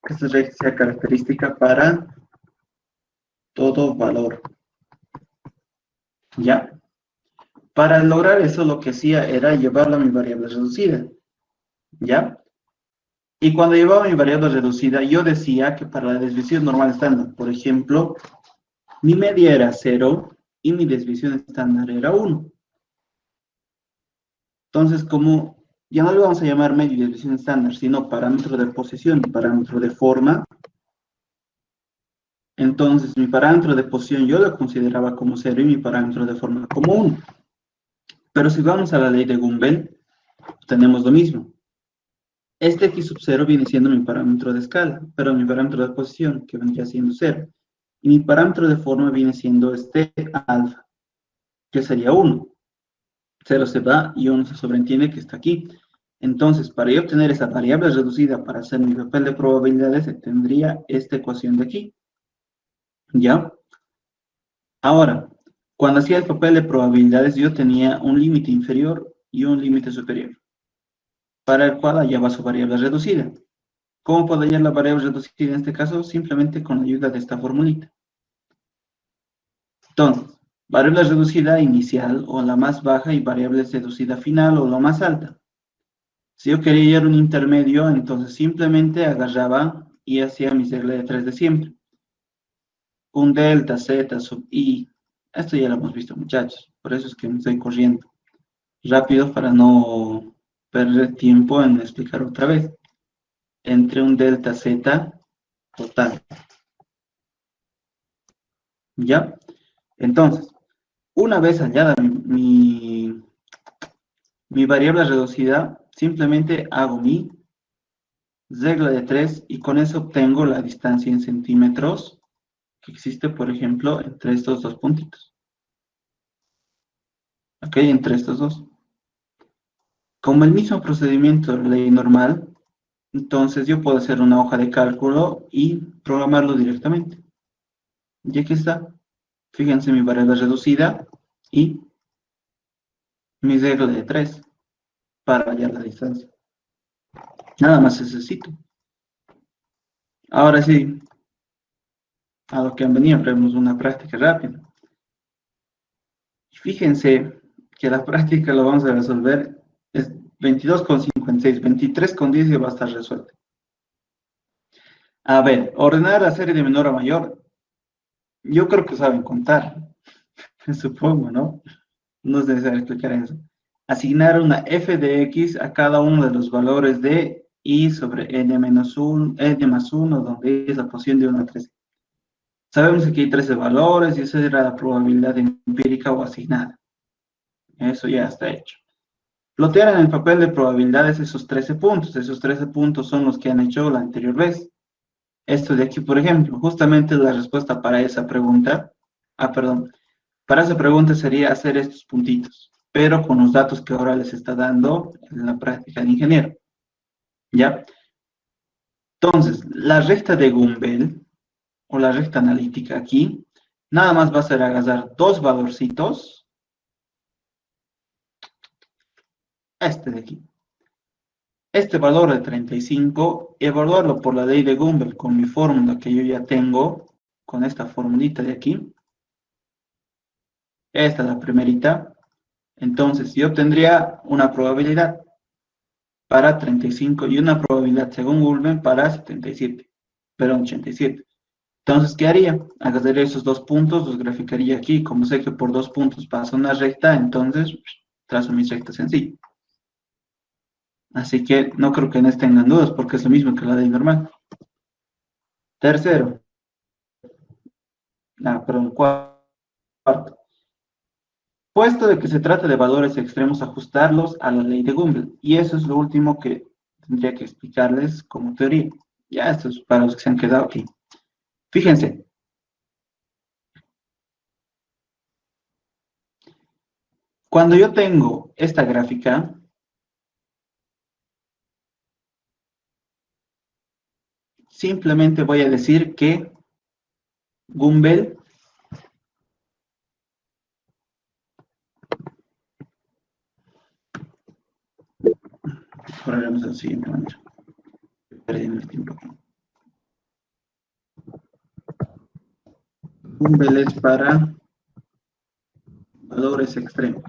A: Que esta recta sea característica para todo valor. ¿Ya? Para lograr eso, lo que hacía era llevarla a mi variable reducida. ¿Ya? Y cuando llevaba mi variable reducida, yo decía que para la desviación normal estándar, por ejemplo, mi media era 0 y mi desviación estándar era 1. Entonces, como ya no le vamos a llamar media y desviación estándar, sino parámetro de posición y parámetro de forma, entonces mi parámetro de posición yo lo consideraba como 0 y mi parámetro de forma como 1. Pero si vamos a la ley de Gumbel, tenemos lo mismo. Este x sub 0 viene siendo mi parámetro de escala, pero mi parámetro de posición, que vendría siendo 0. Y mi parámetro de forma viene siendo este alfa, que sería 1. 0 se va y 1 se sobreentiende que está aquí. Entonces, para yo obtener esa variable reducida para hacer mi papel de probabilidades, tendría esta ecuación de aquí. ¿Ya? Ahora, cuando hacía el papel de probabilidades, yo tenía un límite inferior y un límite superior, para el cual hallaba su variable reducida. ¿Cómo puedo hallar la variable reducida en este caso? Simplemente con la ayuda de esta formulita. Entonces, variable reducida inicial o la más baja y variable reducida final o la más alta. Si yo quería hallar un intermedio, entonces simplemente agarraba y hacía mi regla de 3 de siempre. Un delta z sub i. Esto ya lo hemos visto, muchachos. Por eso es que me estoy corriendo rápido para no perder tiempo en explicar otra vez. Entre un delta z total. ¿Ya? Entonces, una vez hallada mi variable reducida, simplemente hago mi regla de 3 y con eso obtengo la distancia en centímetros que existe, por ejemplo, entre estos dos puntitos. ¿Ok? Entre estos dos. Como el mismo procedimiento de ley normal, entonces yo puedo hacer una hoja de cálculo y programarlo directamente. Y aquí está. Fíjense mi variable reducida y mi regla de 3 para hallar la distancia. Nada más necesito. Ahora sí, a lo que han venido, haremos una práctica rápida. Fíjense que la práctica lo vamos a resolver, es 22,56, 23,10 y va a estar resuelto. A ver, ordenar la serie de menor a mayor. Yo creo que saben contar, supongo, ¿no? No es necesario explicar eso. Asignar una f de x a cada uno de los valores de i sobre n menos 1, n más 1, donde es la posición de 1 a 13. Sabemos que aquí hay 13 valores y esa era la probabilidad empírica o asignada. Eso ya está hecho. Plotear en el papel de probabilidades esos 13 puntos. Esos 13 puntos son los que han hecho la anterior vez. Esto de aquí, por ejemplo, justamente la respuesta para esa pregunta. Perdón. Para esa pregunta sería hacer estos puntitos, pero con los datos que ahora les está dando en la práctica de ingeniero. ¿Ya? Entonces, la recta de Gumbel, o la recta analítica aquí, nada más va a ser agarrar dos valorcitos, este de aquí. Este valor de 35, evaluarlo por la ley de Gumbel con mi fórmula que yo ya tengo, con esta formulita de aquí. Esta es la primerita. Entonces, yo tendría una probabilidad para 35 y una probabilidad según Gumbel para 77, perdón, 87. Entonces, ¿qué haría? Agarraría esos dos puntos, los graficaría aquí. Como sé que por dos puntos pasa una recta, entonces trazo mis rectas sencillas. Así que no creo que no tengan dudas porque es lo mismo que la ley normal. Tercero, perdón, cuarto. Puesto de que se trata de valores extremos, ajustarlos a la ley de Gumbel. Y eso es lo último que tendría que explicarles como teoría. Ya, esto es para los que se han quedado aquí. Fíjense. Cuando yo tengo esta gráfica, simplemente voy a decir que Gumbel correremos de la siguiente manera. Perdiendo el tiempo aquí. Gumbel es para valores extremos.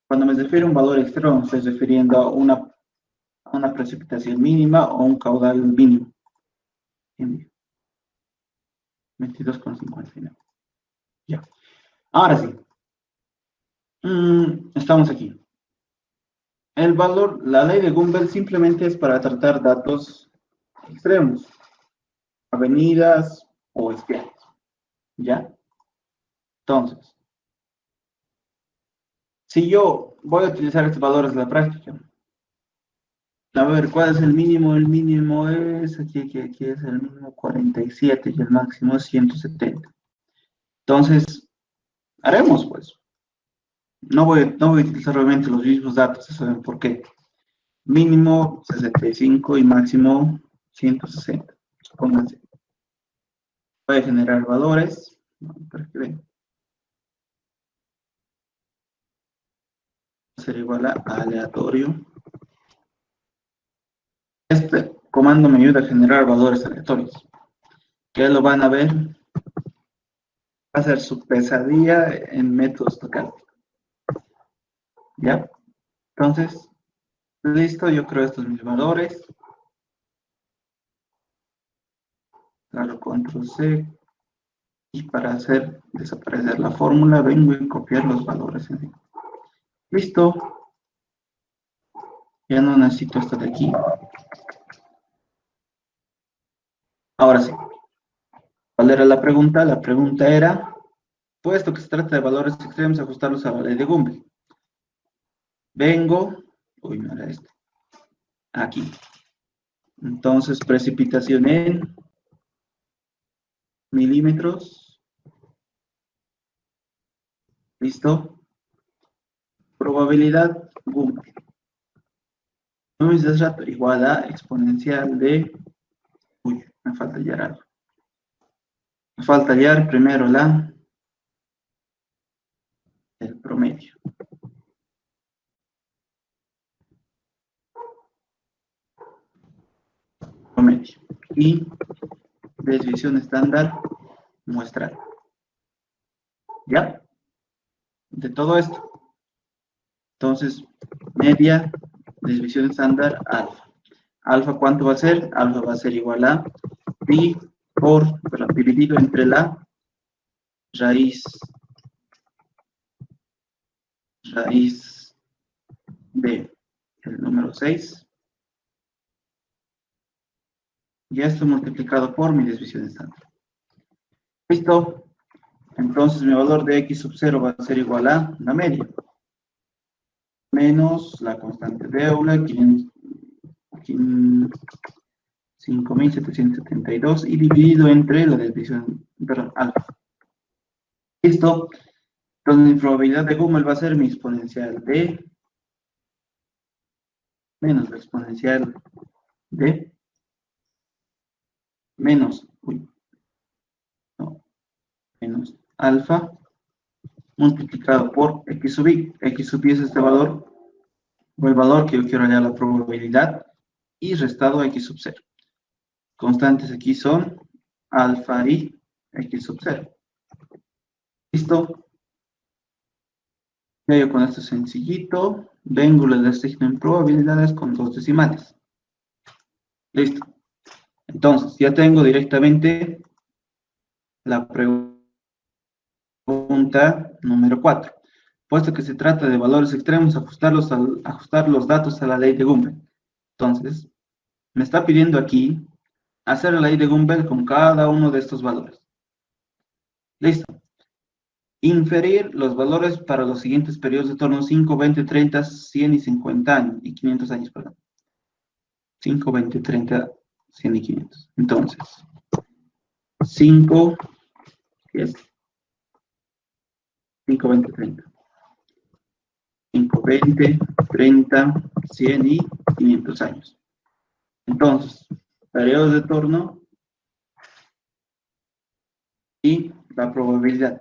A: Cuando me refiero a un valor extremo, me estoy refiriendo a una precipitación mínima o un caudal mínimo. 22,59. Ya. Ahora sí. Estamos aquí. El valor, la ley de Gumbel simplemente es para tratar datos extremos, avenidas o espiales. ¿Ya? Entonces, si yo voy a utilizar estos valores en la práctica, a ver, ¿cuál es el mínimo? El mínimo es, aquí es el mínimo 47 y el máximo es 170. Entonces, haremos pues. No voy a utilizar obviamente los mismos datos, ¿saben por qué? Mínimo 65 y máximo 160. Pónganse. Voy a generar valores para que vean. Va a ser igual a aleatorio. Este comando me ayuda a generar valores aleatorios. Que lo van a ver. Va a ser su pesadilla en métodos estocásticos. ¿Ya? Entonces, listo, yo creo estos mis valores. Claro, control C. Y para hacer desaparecer la fórmula, vengo y copiar los valores. Listo. Ya no necesito esto de aquí. Ahora sí. ¿Cuál era la pregunta? La pregunta era, puesto que se trata de valores extremos, ajustarlos a la ley de Gumbel. Vengo, uy, no era esto. Aquí. Entonces, precipitación en milímetros. ¿Listo? Probabilidad Gumbel. No es de rato igual a exponencial de... Uy, me falta hallar algo. Me falta hallar primero el promedio. Promedio. Y desviación estándar muestral. ¿Ya? De todo esto. Entonces, media, desviación estándar, alfa. Alfa, ¿cuánto va a ser? Alfa va a ser igual a pi perdón, dividido entre la raíz de el número 6. Y esto multiplicado por mi desviación estándar. ¿Listo? Entonces, mi valor de x sub 0 va a ser igual a la media. Menos la constante de Euler, 5.772 y dividido entre la desviación, perdón, alfa. ¿Listo? Entonces mi probabilidad de Gumbel va a ser mi exponencial de menos la exponencial de menos, no, menos alfa multiplicado por x sub i. X sub i es este valor, o el valor que yo quiero hallar la probabilidad, y restado a x sub 0. Constantes aquí son alfa y x sub 0. ¿Listo? Ya yo con esto sencillito, vengo, le designo en probabilidades con 2 decimales. Listo. Entonces, ya tengo directamente la pregunta número 4. Puesto que se trata de valores extremos, ajustar los datos a la ley de Gumbel. Entonces, me está pidiendo aquí hacer la ley de Gumbel con cada uno de estos valores. Listo. Inferir los valores para los siguientes periodos de torno: 5, 20, 30, 100 y 50 años, y 500 años, perdón. 5, 20, 30, 100 y 500. Entonces, 5, ¿qué es? 5, 20, 30. 5, 20, 30, 100 y 500 años. Entonces, periodos de torno y la probabilidad.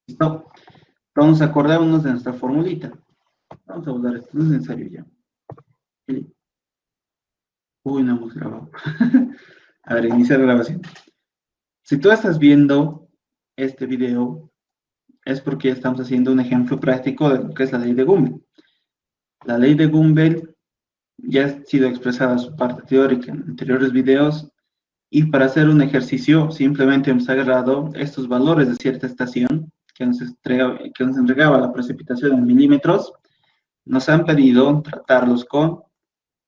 A: ¿Listo? Entonces, acordémonos de nuestra formulita. Vamos a usar esto, no es necesario ya. Uy, no hemos grabado. A ver, iniciar grabación. Si tú estás viendo este video, es porque estamos haciendo un ejemplo práctico de lo que es la ley de Gumbel. La ley de Gumbel ya ha sido expresada su parte teórica en anteriores videos, y para hacer un ejercicio simplemente hemos agarrado estos valores de cierta estación que nos entregaba la precipitación en milímetros. Nos han pedido tratarlos con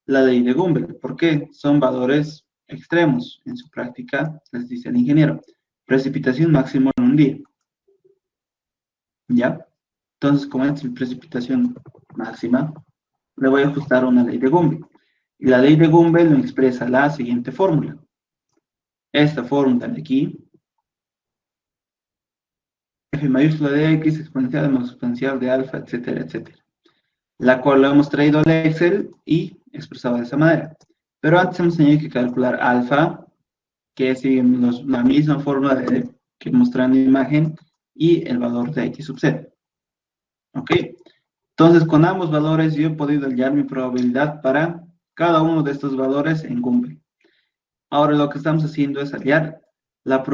A: la ley de Gumbel. ¿Por qué? Son valores extremos. En su práctica, les dice el ingeniero, precipitación máxima en un día. ¿Ya? Entonces, como es precipitación máxima, le voy a ajustar una ley de Gumbel. Y la ley de Gumbel me expresa la siguiente fórmula. Esta fórmula de aquí, f mayúscula de x exponencial más exponencial de alfa, etcétera, etcétera. La cual lo hemos traído al Excel y expresado de esa manera. Pero antes hemos tenido que calcular alfa, que sigue la misma fórmula que mostré en la imagen, y el valor de x sub 0. ¿Ok? Entonces, con ambos valores yo he podido hallar mi probabilidad para cada uno de estos valores en Gumbel. Ahora lo que estamos haciendo es hallar la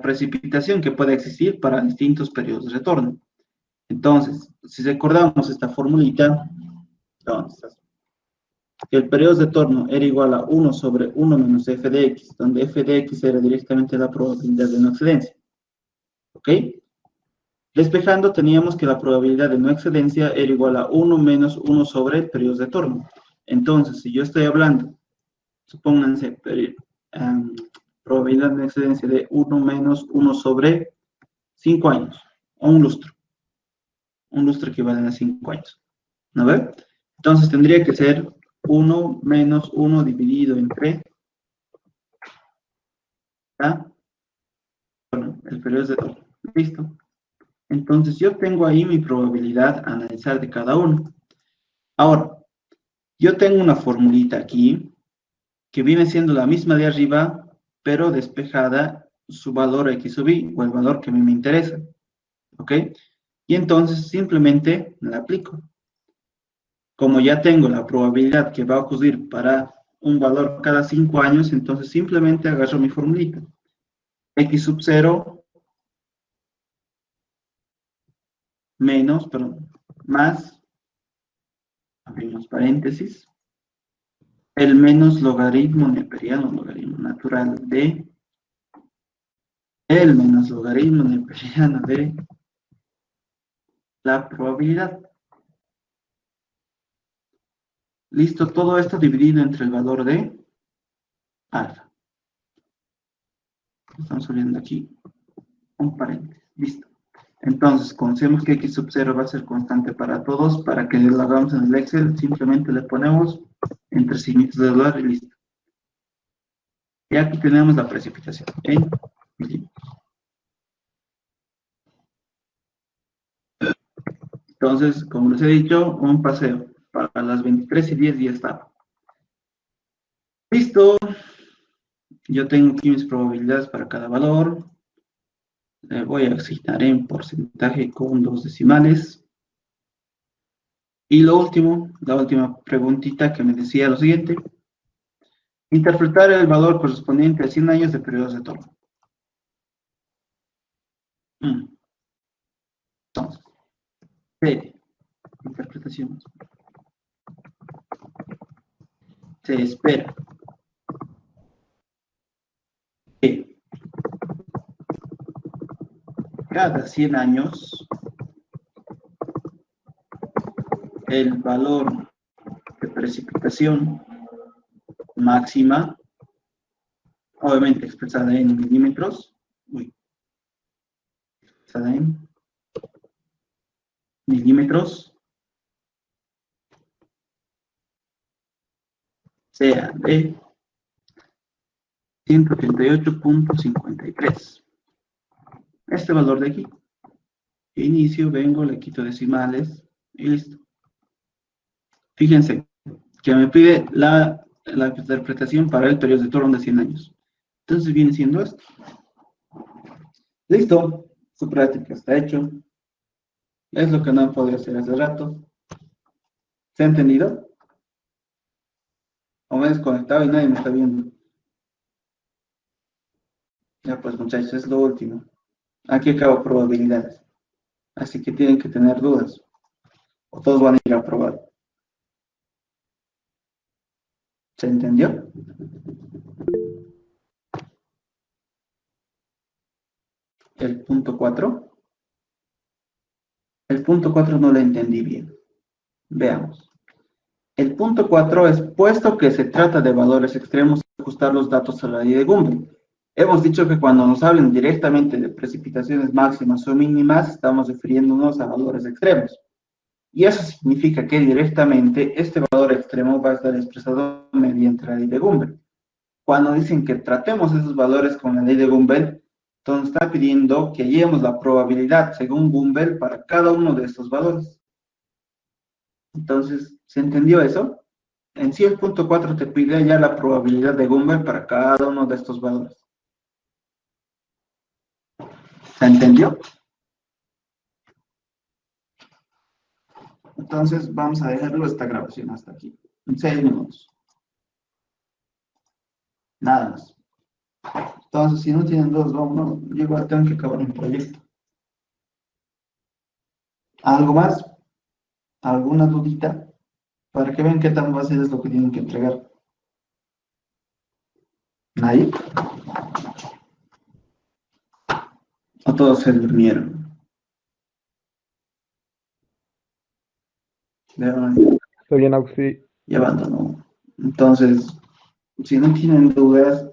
A: precipitación que puede existir para distintos periodos de retorno. Entonces, si recordamos esta formulita, entonces, el periodo de retorno era igual a 1 sobre 1 menos f de x, donde f de x era directamente la probabilidad de no excedencia. ¿Ok? Despejando, teníamos que la probabilidad de no excedencia era igual a 1 menos 1 sobre el periodo de retorno. Entonces, si yo estoy hablando, supónganse, probabilidad de no excedencia de 1 menos 1 sobre 5 años, o un lustro. Un lustro equivale a 5 años. ¿No ve? Entonces tendría que ser 1 menos 1 dividido entre el periodo de retorno. ¿Listo? Entonces yo tengo ahí mi probabilidad a analizar de cada uno. Ahora, yo tengo una formulita aquí que viene siendo la misma de arriba, pero despejada su valor x sub i, o el valor que a mí me interesa. ¿Ok? Y entonces simplemente la aplico. Como ya tengo la probabilidad que va a ocurrir para un valor cada 5 años, entonces simplemente agarro mi formulita. X sub 0 menos, perdón, más, abrimos paréntesis, el menos logaritmo neperiano, logaritmo natural de, el menos logaritmo neperiano de la probabilidad. Listo, todo esto dividido entre el valor de alfa. Estamos subiendo aquí un paréntesis. Listo. Entonces, conocemos que x sub 0 va a ser constante para todos. Para que lo hagamos en el Excel, simplemente le ponemos entre signitos de dólar y listo. Y aquí tenemos la precipitación en milímetros. Entonces, como les he dicho, un paseo para las 23:10 ya estaba. Listo. Yo tengo aquí mis probabilidades para cada valor. Le voy a asignar en porcentaje con 2 decimales. Y lo último, la última preguntita que me decía lo siguiente. Interpretar el valor correspondiente a 100 años de periodos de Toro. Entonces, B, interpretación. Se espera que cada 100 años el valor de precipitación máxima, obviamente expresada en milímetros, expresada en milímetros, sea de 188.53. Este valor de aquí. Inicio, vengo, le quito decimales y listo. Fíjense que me pide la interpretación para el periodo de Toro de 100 años. Entonces viene siendo esto. Listo. Su práctica está hecho. Es lo que no podía hacer hace rato. ¿Se ha entendido? O me he desconectado y nadie me está viendo. Ya pues muchachos, es lo último. Aquí acabo probabilidades. Así que tienen que tener dudas. O todos van a ir a probar. ¿Se entendió? El punto 4. El punto 4 no lo entendí bien. Veamos. El punto 4 es, puesto que se trata de valores extremos, ajustar los datos a la ley de Gumbel. Hemos dicho que cuando nos hablen directamente de precipitaciones máximas o mínimas, estamos refiriéndonos a valores extremos. Y eso significa que directamente este valor extremo va a estar expresado mediante la ley de Gumbel. Cuando dicen que tratemos esos valores con la ley de Gumbel, entonces está pidiendo que hallemos la probabilidad según Gumbel para cada uno de estos valores. Entonces, ¿se entendió eso? En sí el punto 4 te pide ya la probabilidad de Gumbel para cada uno de estos valores. ¿Se entendió? Entonces vamos a dejarlo esta grabación hasta aquí. En 6 minutos. Nada más. Entonces, si no tienen dudas, vamos, yo igual tengo que acabar un proyecto. ¿Algo más? ¿Alguna dudita? Para que vean qué tan fácil es lo que tienen que entregar. ¿Nadie? ¿O todos se durmieron?
B: Está bien, Auxi.
A: Y abandonó. Entonces, si no tienen dudas,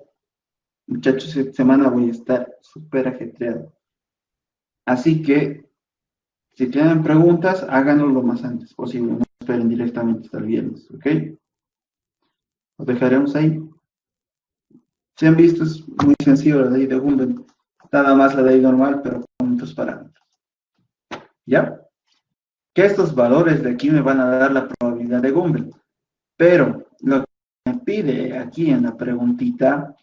A: muchachos, esta semana voy a estar súper ajetreado. Así que, si tienen preguntas, háganlo lo más antes posible. No esperen directamente hasta el viernes, ¿ok? Lo dejaremos ahí. Si han visto, es muy sencillo la ley de Gumbel. Nada más la ley normal, pero con muchos parámetros. ¿Ya? Que estos valores de aquí me van a dar la probabilidad de Gumbel. Pero lo que me pide aquí en la preguntita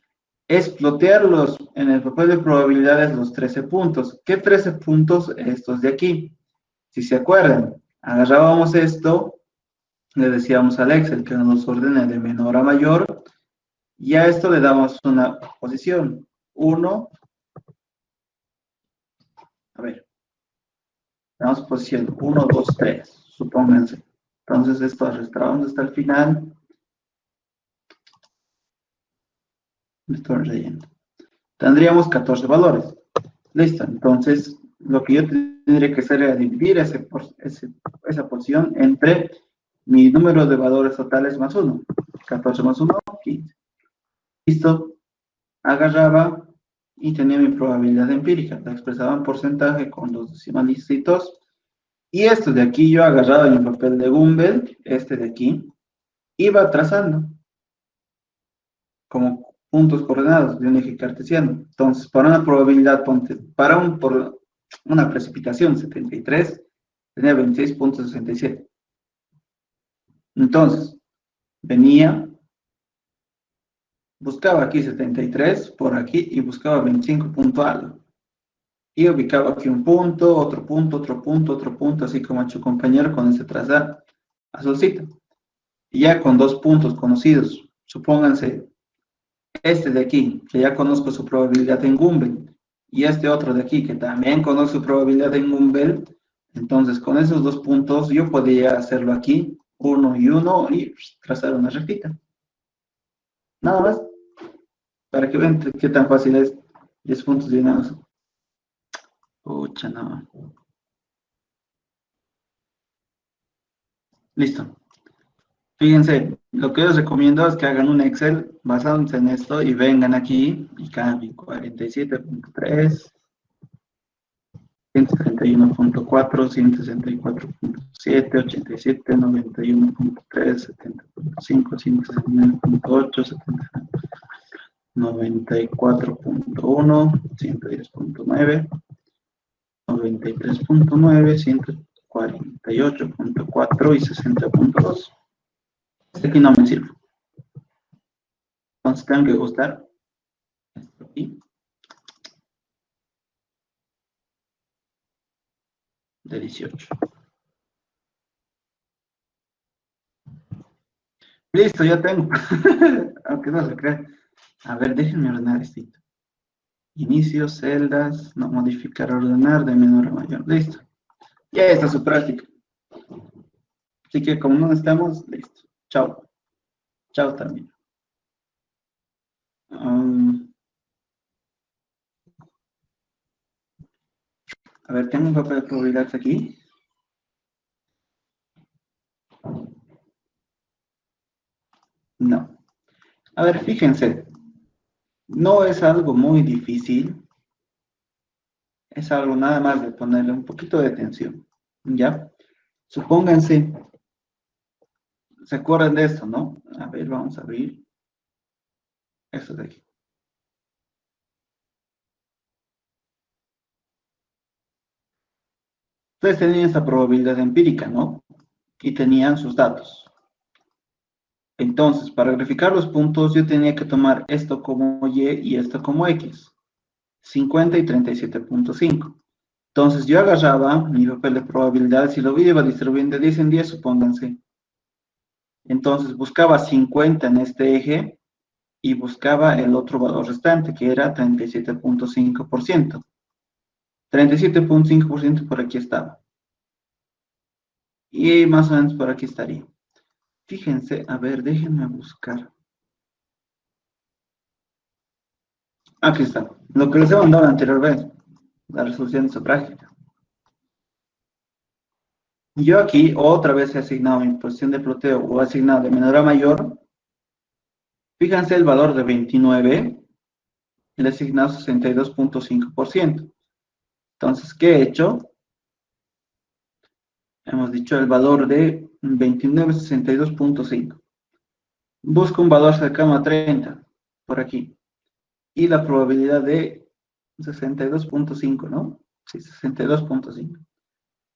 A: es plotearlos en el papel de probabilidades los 13 puntos. ¿Qué 13 puntos? Estos de aquí. Si se acuerdan, agarrábamos esto, le decíamos al Excel que nos ordene de menor a mayor, y a esto le damos una posición. 1, a ver, damos posición 1, 2, 3, supónganse. Entonces esto arrastramos hasta el final. Estoy leyendo. Tendríamos 14 valores. Listo, entonces lo que yo tendría que hacer es dividir esa porción entre mi número de valores totales más 1. 14 más 1, 15. Listo, agarraba y tenía mi probabilidad empírica. La expresaba en porcentaje con los decimalitos. Y esto de aquí yo agarraba en el papel de Gumbel, este de aquí, iba trazando como puntos coordenados de un eje cartesiano. Entonces, para una probabilidad, por una precipitación 73, tenía 26.67. Entonces, venía, buscaba aquí 73 por aquí y buscaba 25 punto algo. Y ubicaba aquí un punto, otro punto, otro punto, otro punto, así como ha hecho compañero con ese trazar azulcito. Y ya con dos puntos conocidos, supónganse este de aquí, que ya conozco su probabilidad en Gumbel, y este otro de aquí, que también conozco su probabilidad en Gumbel, entonces con esos dos puntos yo podría hacerlo aquí, uno y trazar una rectita. Nada más, para que vean qué tan fácil es 10 puntos llenados. Pucha, no. Listo. Fíjense, lo que les recomiendo es que hagan un Excel basándose en esto y vengan aquí y cambien 47.3, 161.4, 164.7, 87, 91.3, 70.5, 169.8, 94.1, 110.9, 93.9, 148.4 y 60.2. Este aquí no me sirve. Entonces tengo que ajustar esto aquí de 18. Listo, ya tengo. Aunque no se crea. A ver, déjenme ordenar esto. Inicio, celdas, no modificar, ordenar de menor a mayor. Listo. Ya está su práctica. Así que como no estamos, listo. Chao. Chao también. A ver, tengo un papel de probabilidades aquí. No. A ver, fíjense. No es algo muy difícil. Es algo nada más de ponerle un poquito de atención. ¿Ya? Supónganse, ¿se acuerdan de esto, no? A ver, vamos a abrir esto de aquí. Ustedes tenían esta probabilidad empírica, ¿no? Y tenían sus datos. Entonces, para graficar los puntos, yo tenía que tomar esto como Y y esto como X. 50 y 37.5. Entonces, yo agarraba mi papel de probabilidades y lo iba distribuyendo de 10 en 10, supónganse. Entonces, buscaba 50 en este eje y buscaba el otro valor restante, que era 37.5%. 37.5% por aquí estaba. Y más o menos por aquí estaría. Fíjense, a ver, déjenme buscar. Aquí está. Lo que les he mandado la anterior vez. La resolución de su práctica. Yo aquí otra vez he asignado mi posición de ploteo o he asignado de menor a mayor. Fíjense el valor de 29. Y le he asignado 62.5%. Entonces, ¿qué he hecho? Hemos dicho el valor de 29, 62.5. Busco un valor cercano a 30. Por aquí. Y la probabilidad de 62.5, ¿no? Sí, 62.5.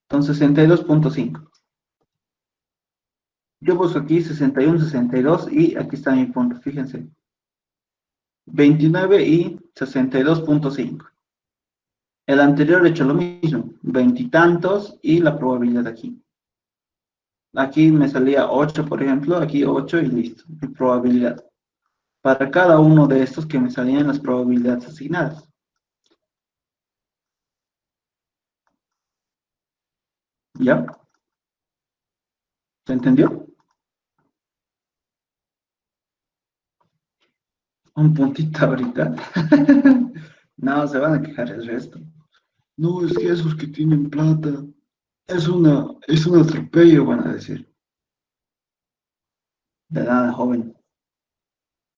A: Entonces, 62.5. Yo busco aquí 61, 62 y aquí está mi punto, fíjense. 29 y 62.5. El anterior he hecho lo mismo, 20 y tantos y la probabilidad aquí. Aquí me salía 8, por ejemplo, aquí 8 y listo, mi probabilidad. Para cada uno de estos que me salían las probabilidades asignadas. ¿Ya? ¿Se entendió? Un puntito ahorita. No, se van a quejar el resto. No, es que esos que tienen plata, es un atropello, van a decir. De nada, joven.